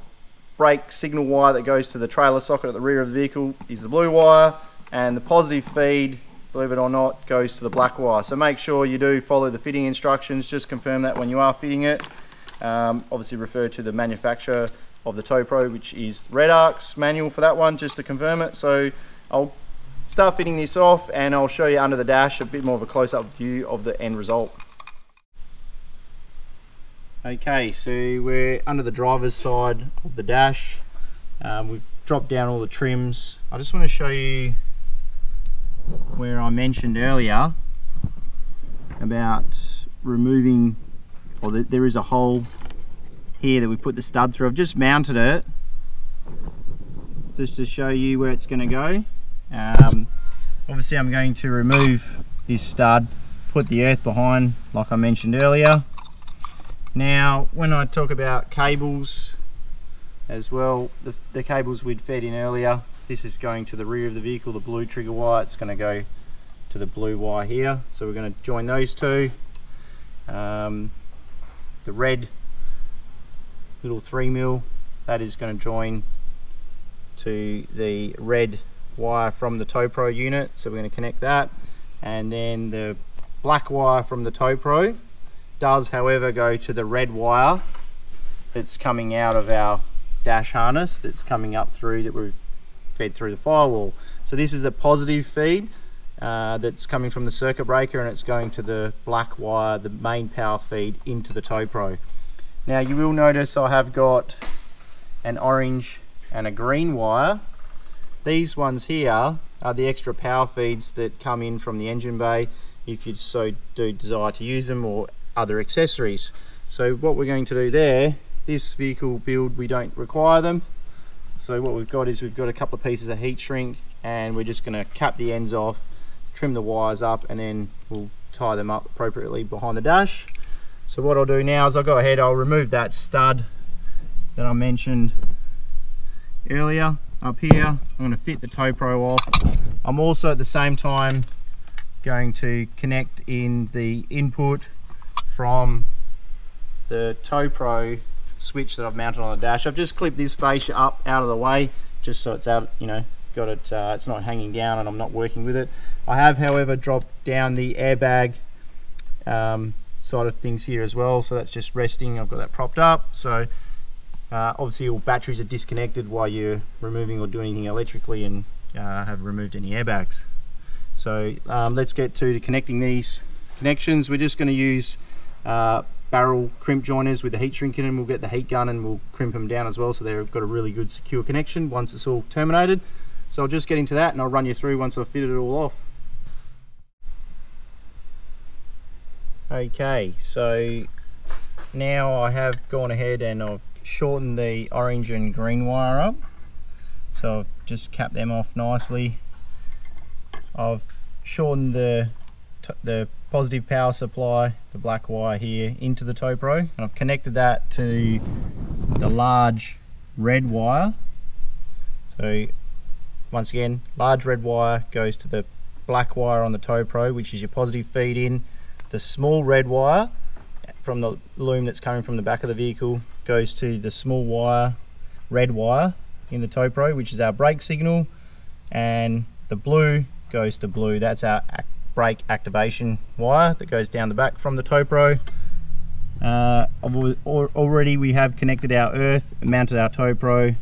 Speaker 1: brake signal wire that goes to the trailer socket at the rear of the vehicle is the blue wire, and the positive feed, believe it or not, goes to the black wire. So make sure you do follow the fitting instructions. Just confirm that when you are fitting it. Obviously refer to the manufacturer of the TOWPRO, which is Red Arc's manual for that one, just to confirm it. So I'll start fitting this off and I'll show you under the dash a bit more of a close-up view of the end result. Okay, so we're under the driver's side of the dash. We've dropped down all the trims. I just want to show you where I mentioned earlier about removing, or there is a hole here that we put the stud through. I've just mounted it just to show you where it's going to go. Obviously I'm going to remove this stud, put the earth behind like I mentioned earlier. Now when I talk about cables as well, the cables we'd fed in earlier, this is going to the rear of the vehicle, the blue trigger wire. It's going to go to the blue wire here, so we're going to join those two. The red little 3mm, that is going to join to the red wire from the TOWPRO unit, so we're going to connect that. And then the black wire from the TOWPRO does however go to the red wire that's coming out of our dash harness, that's coming up through, that we've fed through the firewall. So this is the positive feed that's coming from the circuit breaker, and it's going to the black wire, the main power feed, into the TOWPRO. Now you will notice I have got an orange and a green wire. These ones here are the extra power feeds that come in from the engine bay if you so do desire to use them, or other accessories. So what we're going to do there, this vehicle build we don't require them. So what we've got is we've got a couple of pieces of heat shrink, and we're just going to cap the ends off, trim the wires up, and then we'll tie them up appropriately behind the dash. So what I'll do now is I'll go ahead, I'll remove that stud that I mentioned earlier up here. I'm going to fit the TOWPRO off. I'm also at the same time going to connect in the input from the TOWPRO switch that I've mounted on the dash. I've just clipped this fascia up out of the way just so it's out, you know, got it, it's not hanging down and I'm not working with it. I have however dropped down the airbag side of things here as well, so that's just resting. I've got that propped up. So obviously all batteries are disconnected while you're removing or doing anything electrically, and have removed any airbags. So let's get to connecting these connections. We're just going to use barrel crimp joiners with the heat shrink in them. We'll get the heat gun and we'll crimp them down as well, so they've got a really good secure connection once it's all terminated. So I'll just get into that and I'll run you through once I've fitted it all off. Okay, so now I have gone ahead and I've shortened the orange and green wire up. So I've just capped them off nicely. I've shortened the positive power supply, the black wire here, into the TOWPRO, and I've connected that to the large red wire. So once again, large red wire goes to the black wire on the TOWPRO, which is your positive feed in. The small red wire from the loom that's coming from the back of the vehicle goes to the small wire, red wire in the TOWPRO, which is our brake signal, and the blue goes to blue. That's our brake activation wire that goes down the back from the TOWPRO. Already we have connected our earth, mounted our TOWPRO,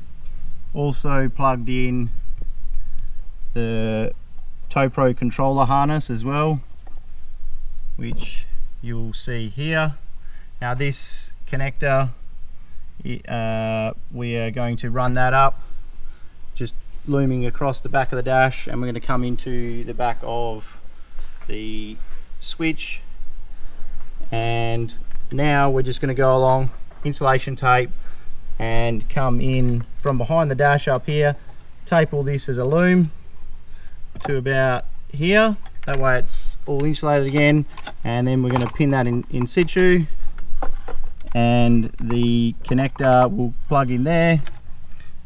Speaker 1: also plugged in the TOWPRO controller harness as well, which you'll see here. Now this connector, we are going to run that up, just looming across the back of the dash, and we're going to come into the back of the switch. And now we're just going to go along insulation tape and come in from behind the dash up here, tape all this as a loom to about here, that way it's all insulated again, and then we're going to pin that in situ, and the connector will plug in there,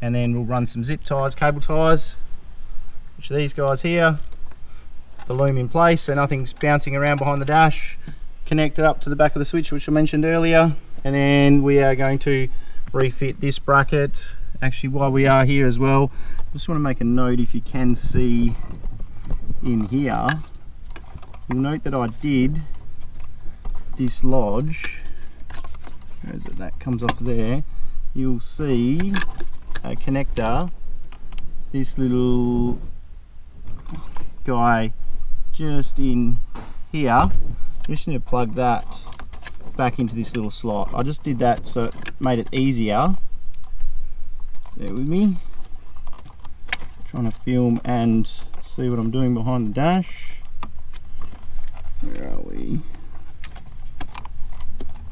Speaker 1: and then we'll run some zip ties, cable ties, which are these guys here, the loom in place so nothing's bouncing around behind the dash, connect it up to the back of the switch, which I mentioned earlier, and then we are going to refit this bracket. Actually, while we are here as well, I just want to make a note, if you can see in here, you'll note that I did dislodge, where is it, that comes off there, you'll see a connector, this little guy just in here. I just need to plug that back into this little slot. I just did that so it made it easier. Bear with me, trying to film and see what I'm doing behind the dash. Where are we?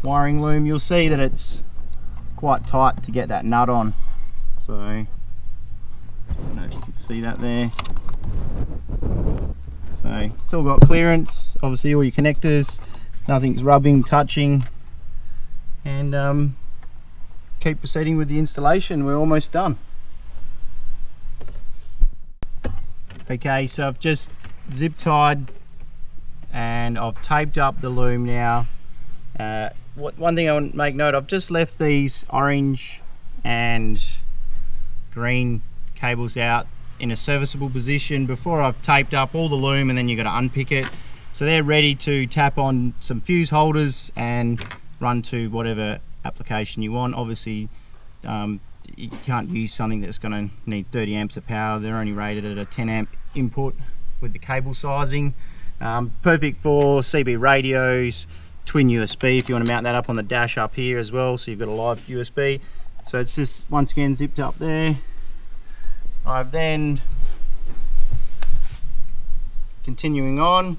Speaker 1: Wiring loom, you'll see that it's quite tight to get that nut on, so I don't know if you can see that there. So it's all got clearance, obviously all your connectors, nothing's rubbing, touching, and keep proceeding with the installation. We're almost done. Okay, so I've just zip tied and I've taped up the loom now. One thing I want to make note, I've just left these orange and green cables out in a serviceable position before I've taped up all the loom, and then you've got to unpick it. So they're ready to tap on some fuse holders and run to whatever application you want. Obviously, you can't use something that's going to need 30 amps of power. They're only rated at a 10 amp input with the cable sizing. Perfect for CB radios, twin USB if you want to mount that up on the dash up here as well, so you've got a live USB. So it's just once again zipped up there. I've then, continuing on,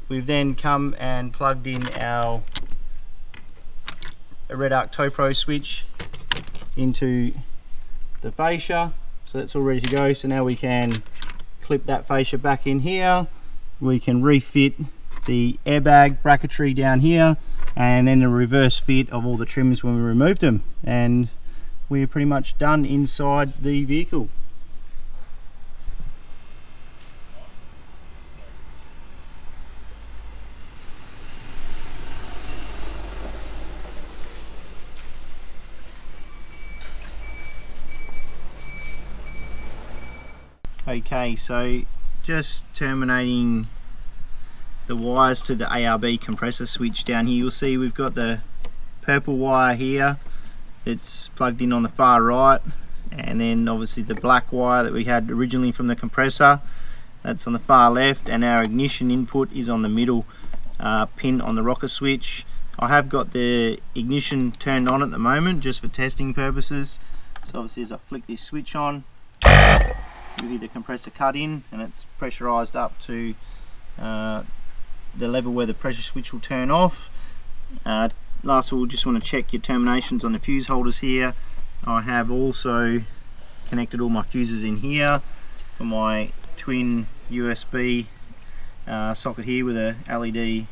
Speaker 1: we've then come and plugged in our Red Arc TOWPRO switch into the fascia, so that's all ready to go. So now we can clip that fascia back in here, we can refit the airbag bracketry down here, and then the reverse fit of all the trims when we removed them, and we're pretty much done inside the vehicle. Okay, so just terminating the wires to the ARB compressor switch down here. You'll see we've got the purple wire here, it's plugged in on the far right, and then obviously the black wire that we had originally from the compressor, that's on the far left, and our ignition input is on the middle pin on the rocker switch. I have got the ignition turned on at the moment just for testing purposes. So obviously as I flick this switch on, you hear the compressor cut in, and it's pressurized up to the level where the pressure switch will turn off. Last of all, just want to check your terminations on the fuse holders here. I have also connected all my fuses in here for my twin USB socket here with a LED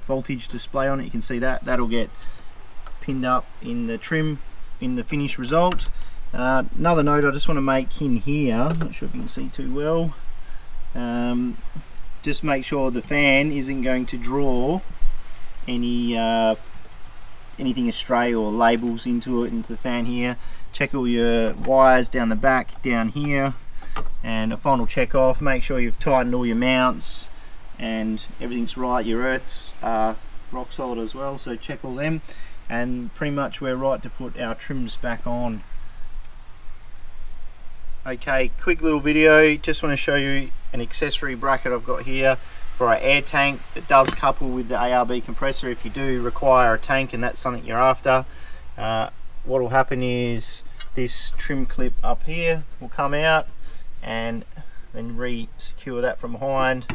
Speaker 1: voltage display on it. You can see that that'll get pinned up in the trim in the finished result. Another note I just want to make in here, not sure if you can see too well, just make sure the fan isn't going to draw any anything astray or labels into the fan here. Check all your wires down the back, down here, and a final check off. Make sure you've tightened all your mounts and everything's right. Your earths are rock solid as well, so check all them, and pretty much we're right to put our trims back on. Okay, quick little video, just want to show you an accessory bracket I've got here for our air tank that does couple with the ARB compressor if you do require a tank and that's something you're after. What will happen is this trim clip up here will come out and then re-secure that from behind,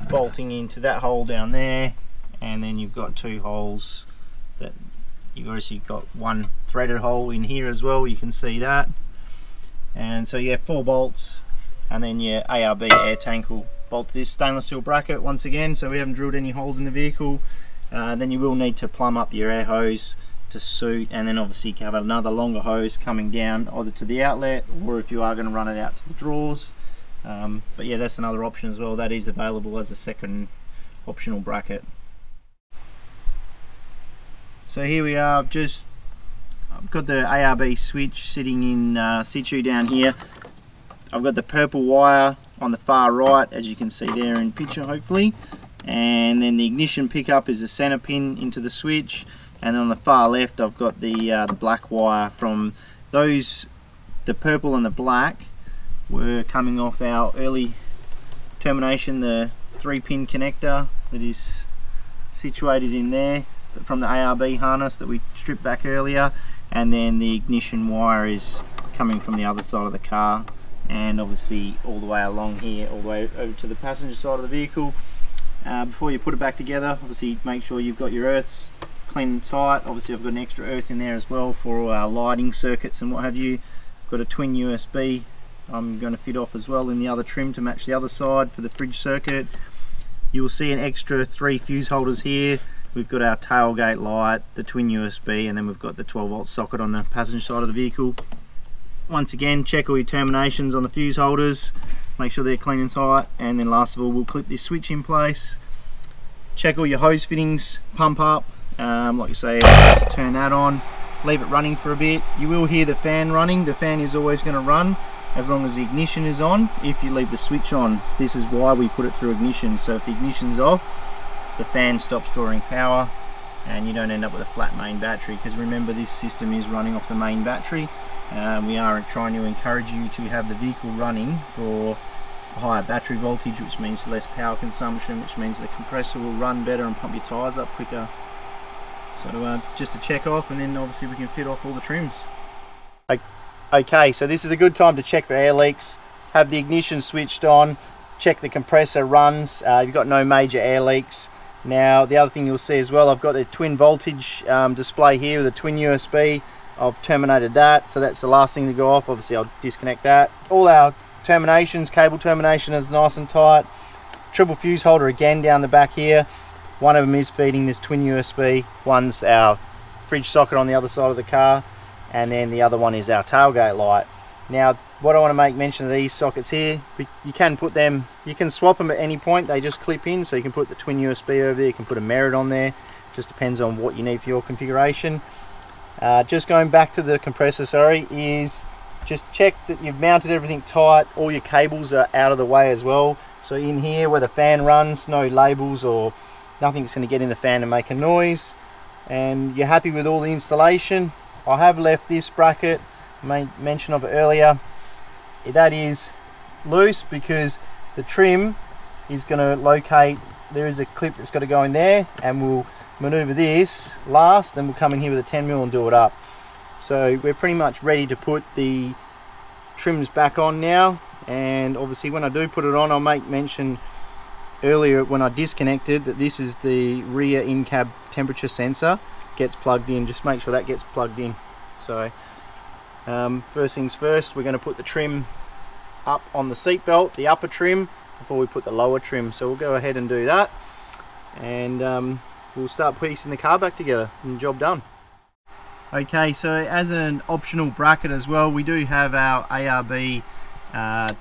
Speaker 1: bolting into that hole down there, and then you've got two holes that you've obviously got one threaded hole in here as well, you can see that. And so you have 4 bolts, and then your ARB air tank will bolt to this stainless steel bracket once again, so we haven't drilled any holes in the vehicle. Then you will need to plumb up your air hose to suit, and then obviously you have another longer hose coming down either to the outlet, or if you are going to run it out to the drawers. But yeah, that's another option as well. That is available as a second optional bracket. So here we are, I've got the ARB switch sitting in situ down here. I've got the purple wire on the far right, as you can see there in picture hopefully, and then the ignition pickup is the center pin into the switch, and on the far left I've got the black wire. From those, the purple and the black were coming off our early termination, the 3-pin connector that is situated in there from the ARB harness that we stripped back earlier, and then the ignition wire is coming from the other side of the car, and obviously all the way along here, all the way over to the passenger side of the vehicle. Before you put it back together, obviously make sure you've got your earths clean and tight. Obviously I've got an extra earth in there as well for all our lighting circuits and what have you. I've got a twin USB I'm going to fit off as well in the other trim to match the other side for the fridge circuit. You will see an extra 3 fuse holders here. We've got our tailgate light, the twin USB, and then we've got the 12-volt socket on the passenger side of the vehicle. Once again, check all your terminations on the fuse holders, make sure they're clean and tight, and then last of all we'll clip this switch in place. Check all your hose fittings, pump up, like I say, just turn that on, leave it running for a bit. You will hear the fan running. The fan is always going to run as long as the ignition is on. If you leave the switch on, this is why we put it through ignition, so if the ignition's off, the fan stops drawing power and you don't end up with a flat main battery, because remember this system is running off the main battery. We are trying to encourage you to have the vehicle running for a higher battery voltage, which means less power consumption, which means the compressor will run better and pump your tyres up quicker. So just to check off, and then obviously we can fit off all the trims. Okay, so this is a good time to check for air leaks. Have the ignition switched on, check the compressor runs. You've got no major air leaks. Now the other thing you'll see as well, I've got a twin voltage display here with a twin USB. I've terminated that, so that's the last thing to go off. Obviously I'll disconnect that. All our terminations, cable termination is nice and tight. Triple fuse holder again down the back here. One of them is feeding this twin USB. One's our fridge socket on the other side of the car, and then the other one is our tailgate light. Now what I want to make mention of these sockets here, you can put them, you can swap them at any point, they just clip in, so you can put the twin USB over there, you can put a Merit on there, just depends on what you need for your configuration. Just going back to the compressor, is just check that you've mounted everything tight, all your cables are out of the way as well. So in here where the fan runs, no labels or nothing's going to get in the fan and make a noise. And you're happy with all the installation. I have left this bracket, made mention of it earlier, that is loose because the trim is going to locate, there is a clip that's got to go in there, and we'll maneuver this last and we'll come in here with a 10mm and do it up. So we're pretty much ready to put the trims back on now, and obviously when I do put it on, I'll make mention earlier when I disconnected that this is the rear in-cab temperature sensor, gets plugged in, just make sure that gets plugged in. So first things first, we're going to put the trim up on the seat belt, the upper trim, before we put the lower trim. So we'll go ahead and do that, and we'll start piecing the car back together and job done. Okay, so as an optional bracket as well, we do have our ARB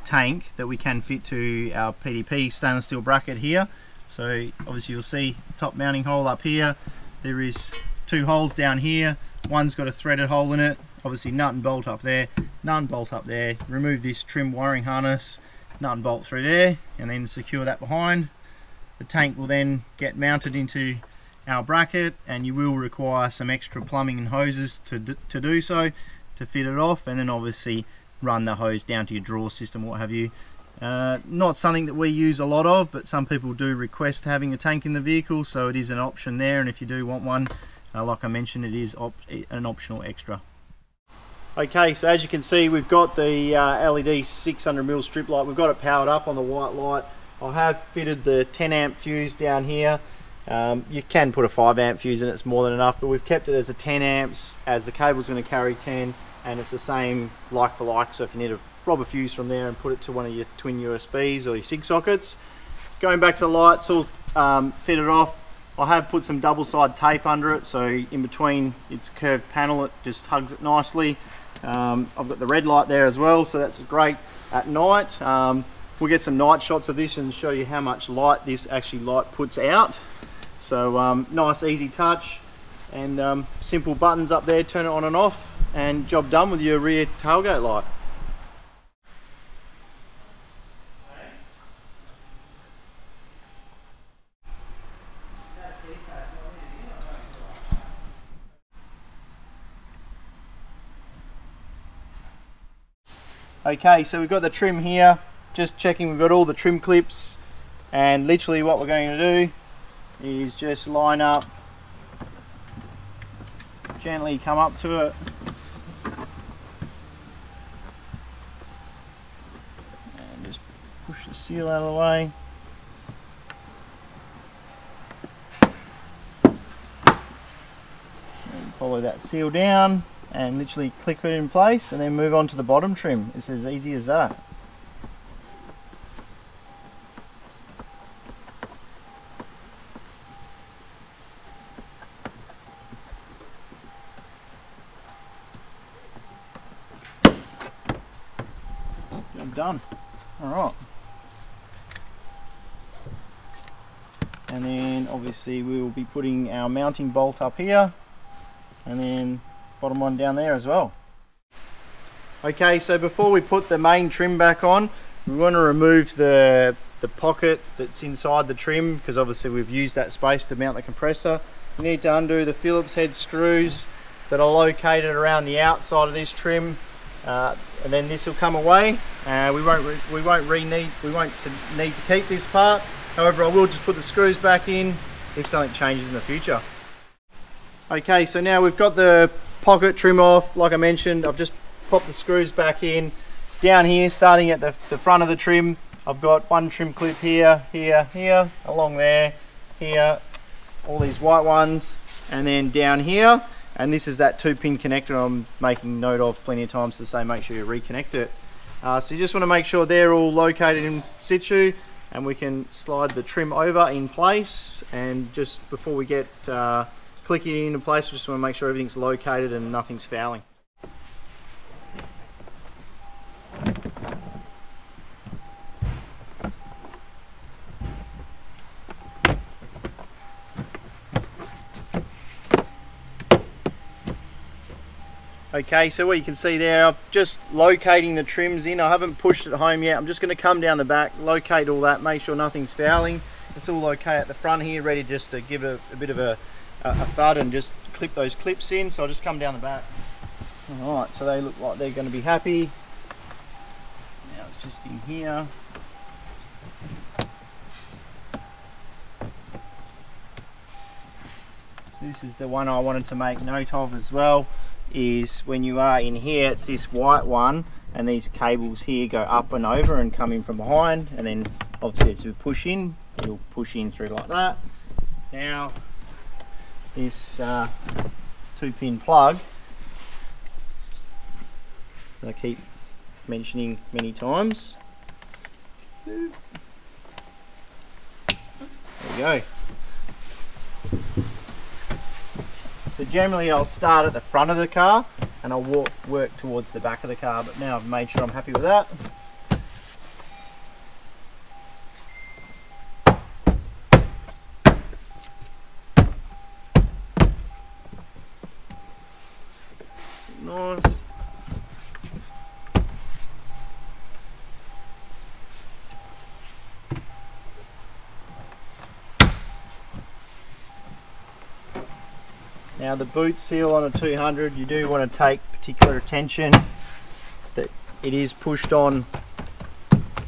Speaker 1: tank that we can fit to our PDP stainless steel bracket here. So obviously you'll see top mounting hole up here. There is 2 holes down here. One's got a threaded hole in it. Obviously nut and bolt up there, nut and bolt up there. Remove this trim wiring harness, nut and bolt through there, and then secure that behind. The tank will then get mounted into our bracket, and you will require some extra plumbing and hoses to do so, to fit it off, and then obviously run the hose down to your draw system, what have you. Not something that we use a lot of, but some people do request having a tank in the vehicle, so it is an option there, and if you do want one, like I mentioned, it is an optional extra. Okay, so as you can see, we've got the LED 600mm strip light. We've got it powered up on the white light. I have fitted the 10 amp fuse down here. You can put a 5 amp fuse in, it's more than enough, but we've kept it as a 10 amps as the cable's going to carry 10, and it's the same like for like, so if you need to rob a fuse from there and put it to one of your twin USBs or your SIG sockets. Going back to the light, it's all fitted off. I have put some double side tape under it, so in between its curved panel it just hugs it nicely. I've got the red light there as well, so that's great at night. We'll get some night shots of this and show you how much light this light puts out. So nice easy touch, and simple buttons up there, turn it on and off, and job done with your rear tailgate light. Okay, so we've got the trim here, just checking we've got all the trim clips, and literally what we're going to do is just line up, gently come up to it, and just push the seal out of the way. And follow that seal down and literally click it in place, and then move on to the bottom trim. It's as easy as that. I'm done. Alright. And then obviously we will be putting our mounting bolt up here, and then bottom one down there as well. Okay, so before we put the main trim back on, we want to remove the pocket that's inside the trim, because obviously we've used that space to mount the compressor. You need to undo the Phillips head screws that are located around the outside of this trim, and then this will come away. We won't need to keep this part. However, I will just put the screws back in if something changes in the future. Okay, so now we've got the pocket trim off. Like I mentioned, I've just popped the screws back in. Down here, starting at the front of the trim, I've got one trim clip here, here, along there, here, all these white ones, and then down here. And this is that 2-pin connector I'm making note of plenty of times to say make sure you reconnect it. So you just want to make sure they're all located in situ, and we can slide the trim over in place. And just before we get clicking it into place, we just want to make sure everything's located and nothing's fouling. Okay, so what you can see there, I'm just locating the trims in. I haven't pushed it home yet. I'm just going to come down the back, locate all that, make sure nothing's fouling. It's all okay at the front here, ready just to give it a bit of a thud and just clip those clips in. So I'll just come down the back. Alright, so they look like they're going to be happy. Now it's just in here. So this is the one I wanted to make note of as well, is when you are in here, it's this white one, and these cables here go up and over and come in from behind, and then obviously as we push in, it'll push in through like that. Now this 2-pin plug that I keep mentioning many times, there we go. So generally I'll start at the front of the car and I'll work towards the back of the car, but now I've made sure I'm happy with that. nice. Now the boot seal on a 200, you do want to take particular attention that it is pushed on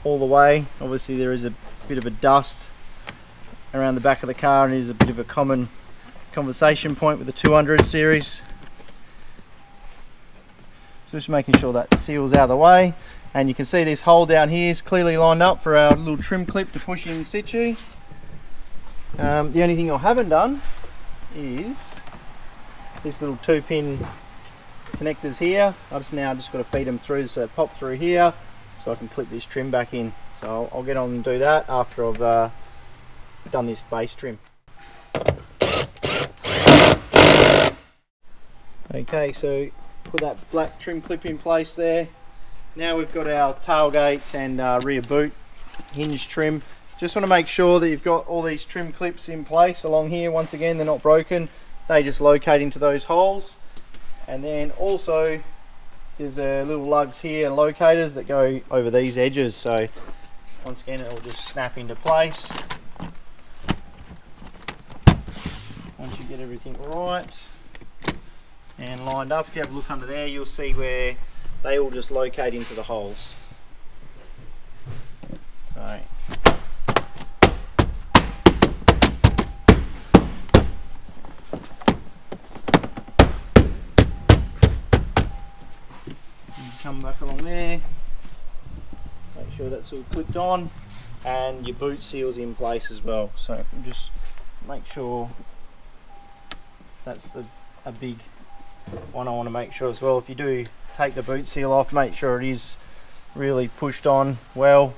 Speaker 1: all the way. Obviously there is a bit of a dust around the back of the car, and it is a bit of a common conversation point with the 200 series. So just making sure that seal's out of the way, and you can see this hole down here is clearly lined up for our little trim clip to push in situ. The only thing I haven't done is this little 2-pin connectors here. I've just got to feed them through so they pop through here, so I can clip this trim back in. So I'll get on and do that after I've done this base trim. Okay, so put that black trim clip in place there. Now we've got our tailgate and rear boot hinge trim. Just want to make sure that you've got all these trim clips in place along here. Once again, they're not broken. They just locate into those holes. And then also there's little lugs here and locators that go over these edges. So once again, it will just snap into place. Once you get everything right and lined up, if you have a look under there, you'll see where they all just locate into the holes. So come back along there, make sure that's all clipped on, and your boot seal's in place as well. So just make sure that's a big one I want to make sure as well. If you do take the boot seal off, make sure it is really pushed on well,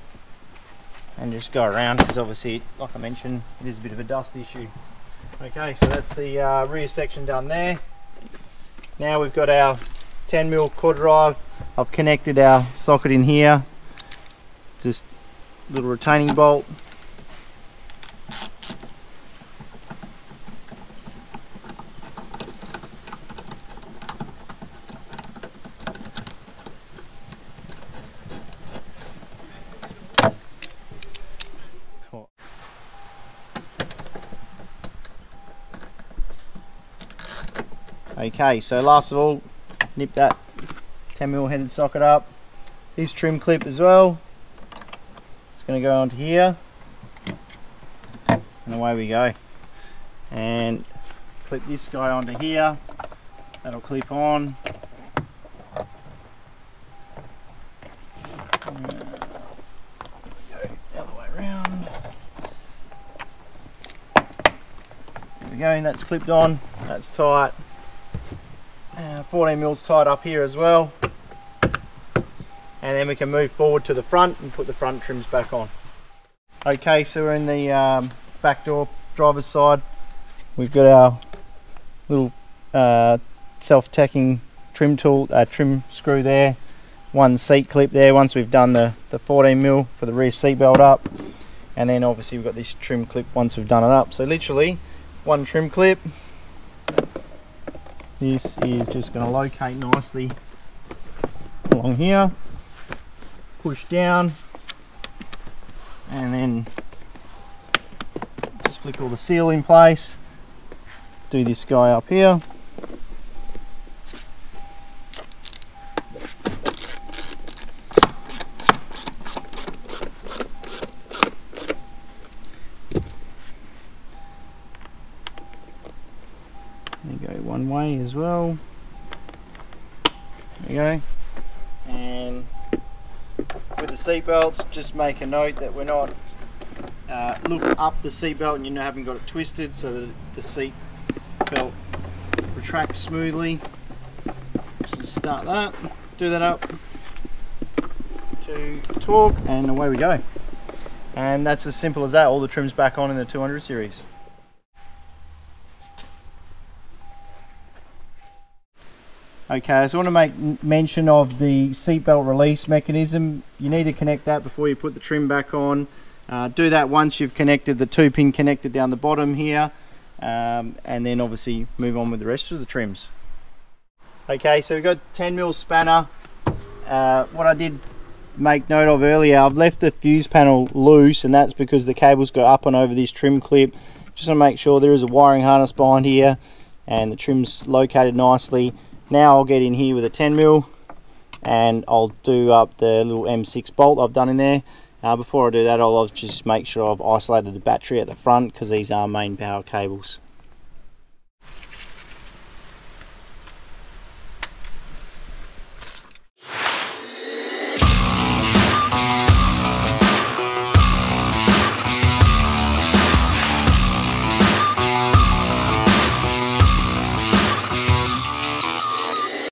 Speaker 1: and just go around, because obviously, like I mentioned, it is a bit of a dust issue. Okay, so that's the rear section done there. Now we've got our 10mm quarter drive. I've connected our socket in here, just a little retaining bolt. Okay, so last of all, nip that 10mm headed socket up. This trim clip as well, it's going to go onto here, and away we go. And clip this guy onto here, that'll clip on. Go the other way around. There we go, and that's clipped on, that's tight. 14mm tied up here as well, and then we can move forward to the front and put the front trims back on. Okay, so we're in the back door driver's side. We've got our little self-tacking trim tool, trim screw there, one seat clip there once we've done the 14mm for the rear seat belt up, and then obviously we've got this trim clip once we've done it up. So literally one trim clip. This is just going to locate nicely along here, push down, and then just flick all the seal in place. Do this guy up here. One way as well. There you go. And with the seat belts, just make a note that we're not look up the seat belt and you haven't got it twisted, so that the seat belt retracts smoothly. Just start that, do that up to torque, and away we go. And that's as simple as that. All the trims back on in the 200 series. Okay, so I want to make mention of the seatbelt release mechanism. You need to connect that before you put the trim back on. Do that once you've connected the 2-pin connector down the bottom here, and then obviously move on with the rest of the trims. Okay, so we've got 10mm spanner. What I did make note of earlier, I've left the fuse panel loose, and that's because the cables go up and over this trim clip. Just to make sure there is a wiring harness behind here and the trim's located nicely. Now I'll get in here with a 10mm and I'll do up the little M6 bolt I've done in there. Before I do that, I'll just make sure I've isolated the battery at the front, because these are main power cables.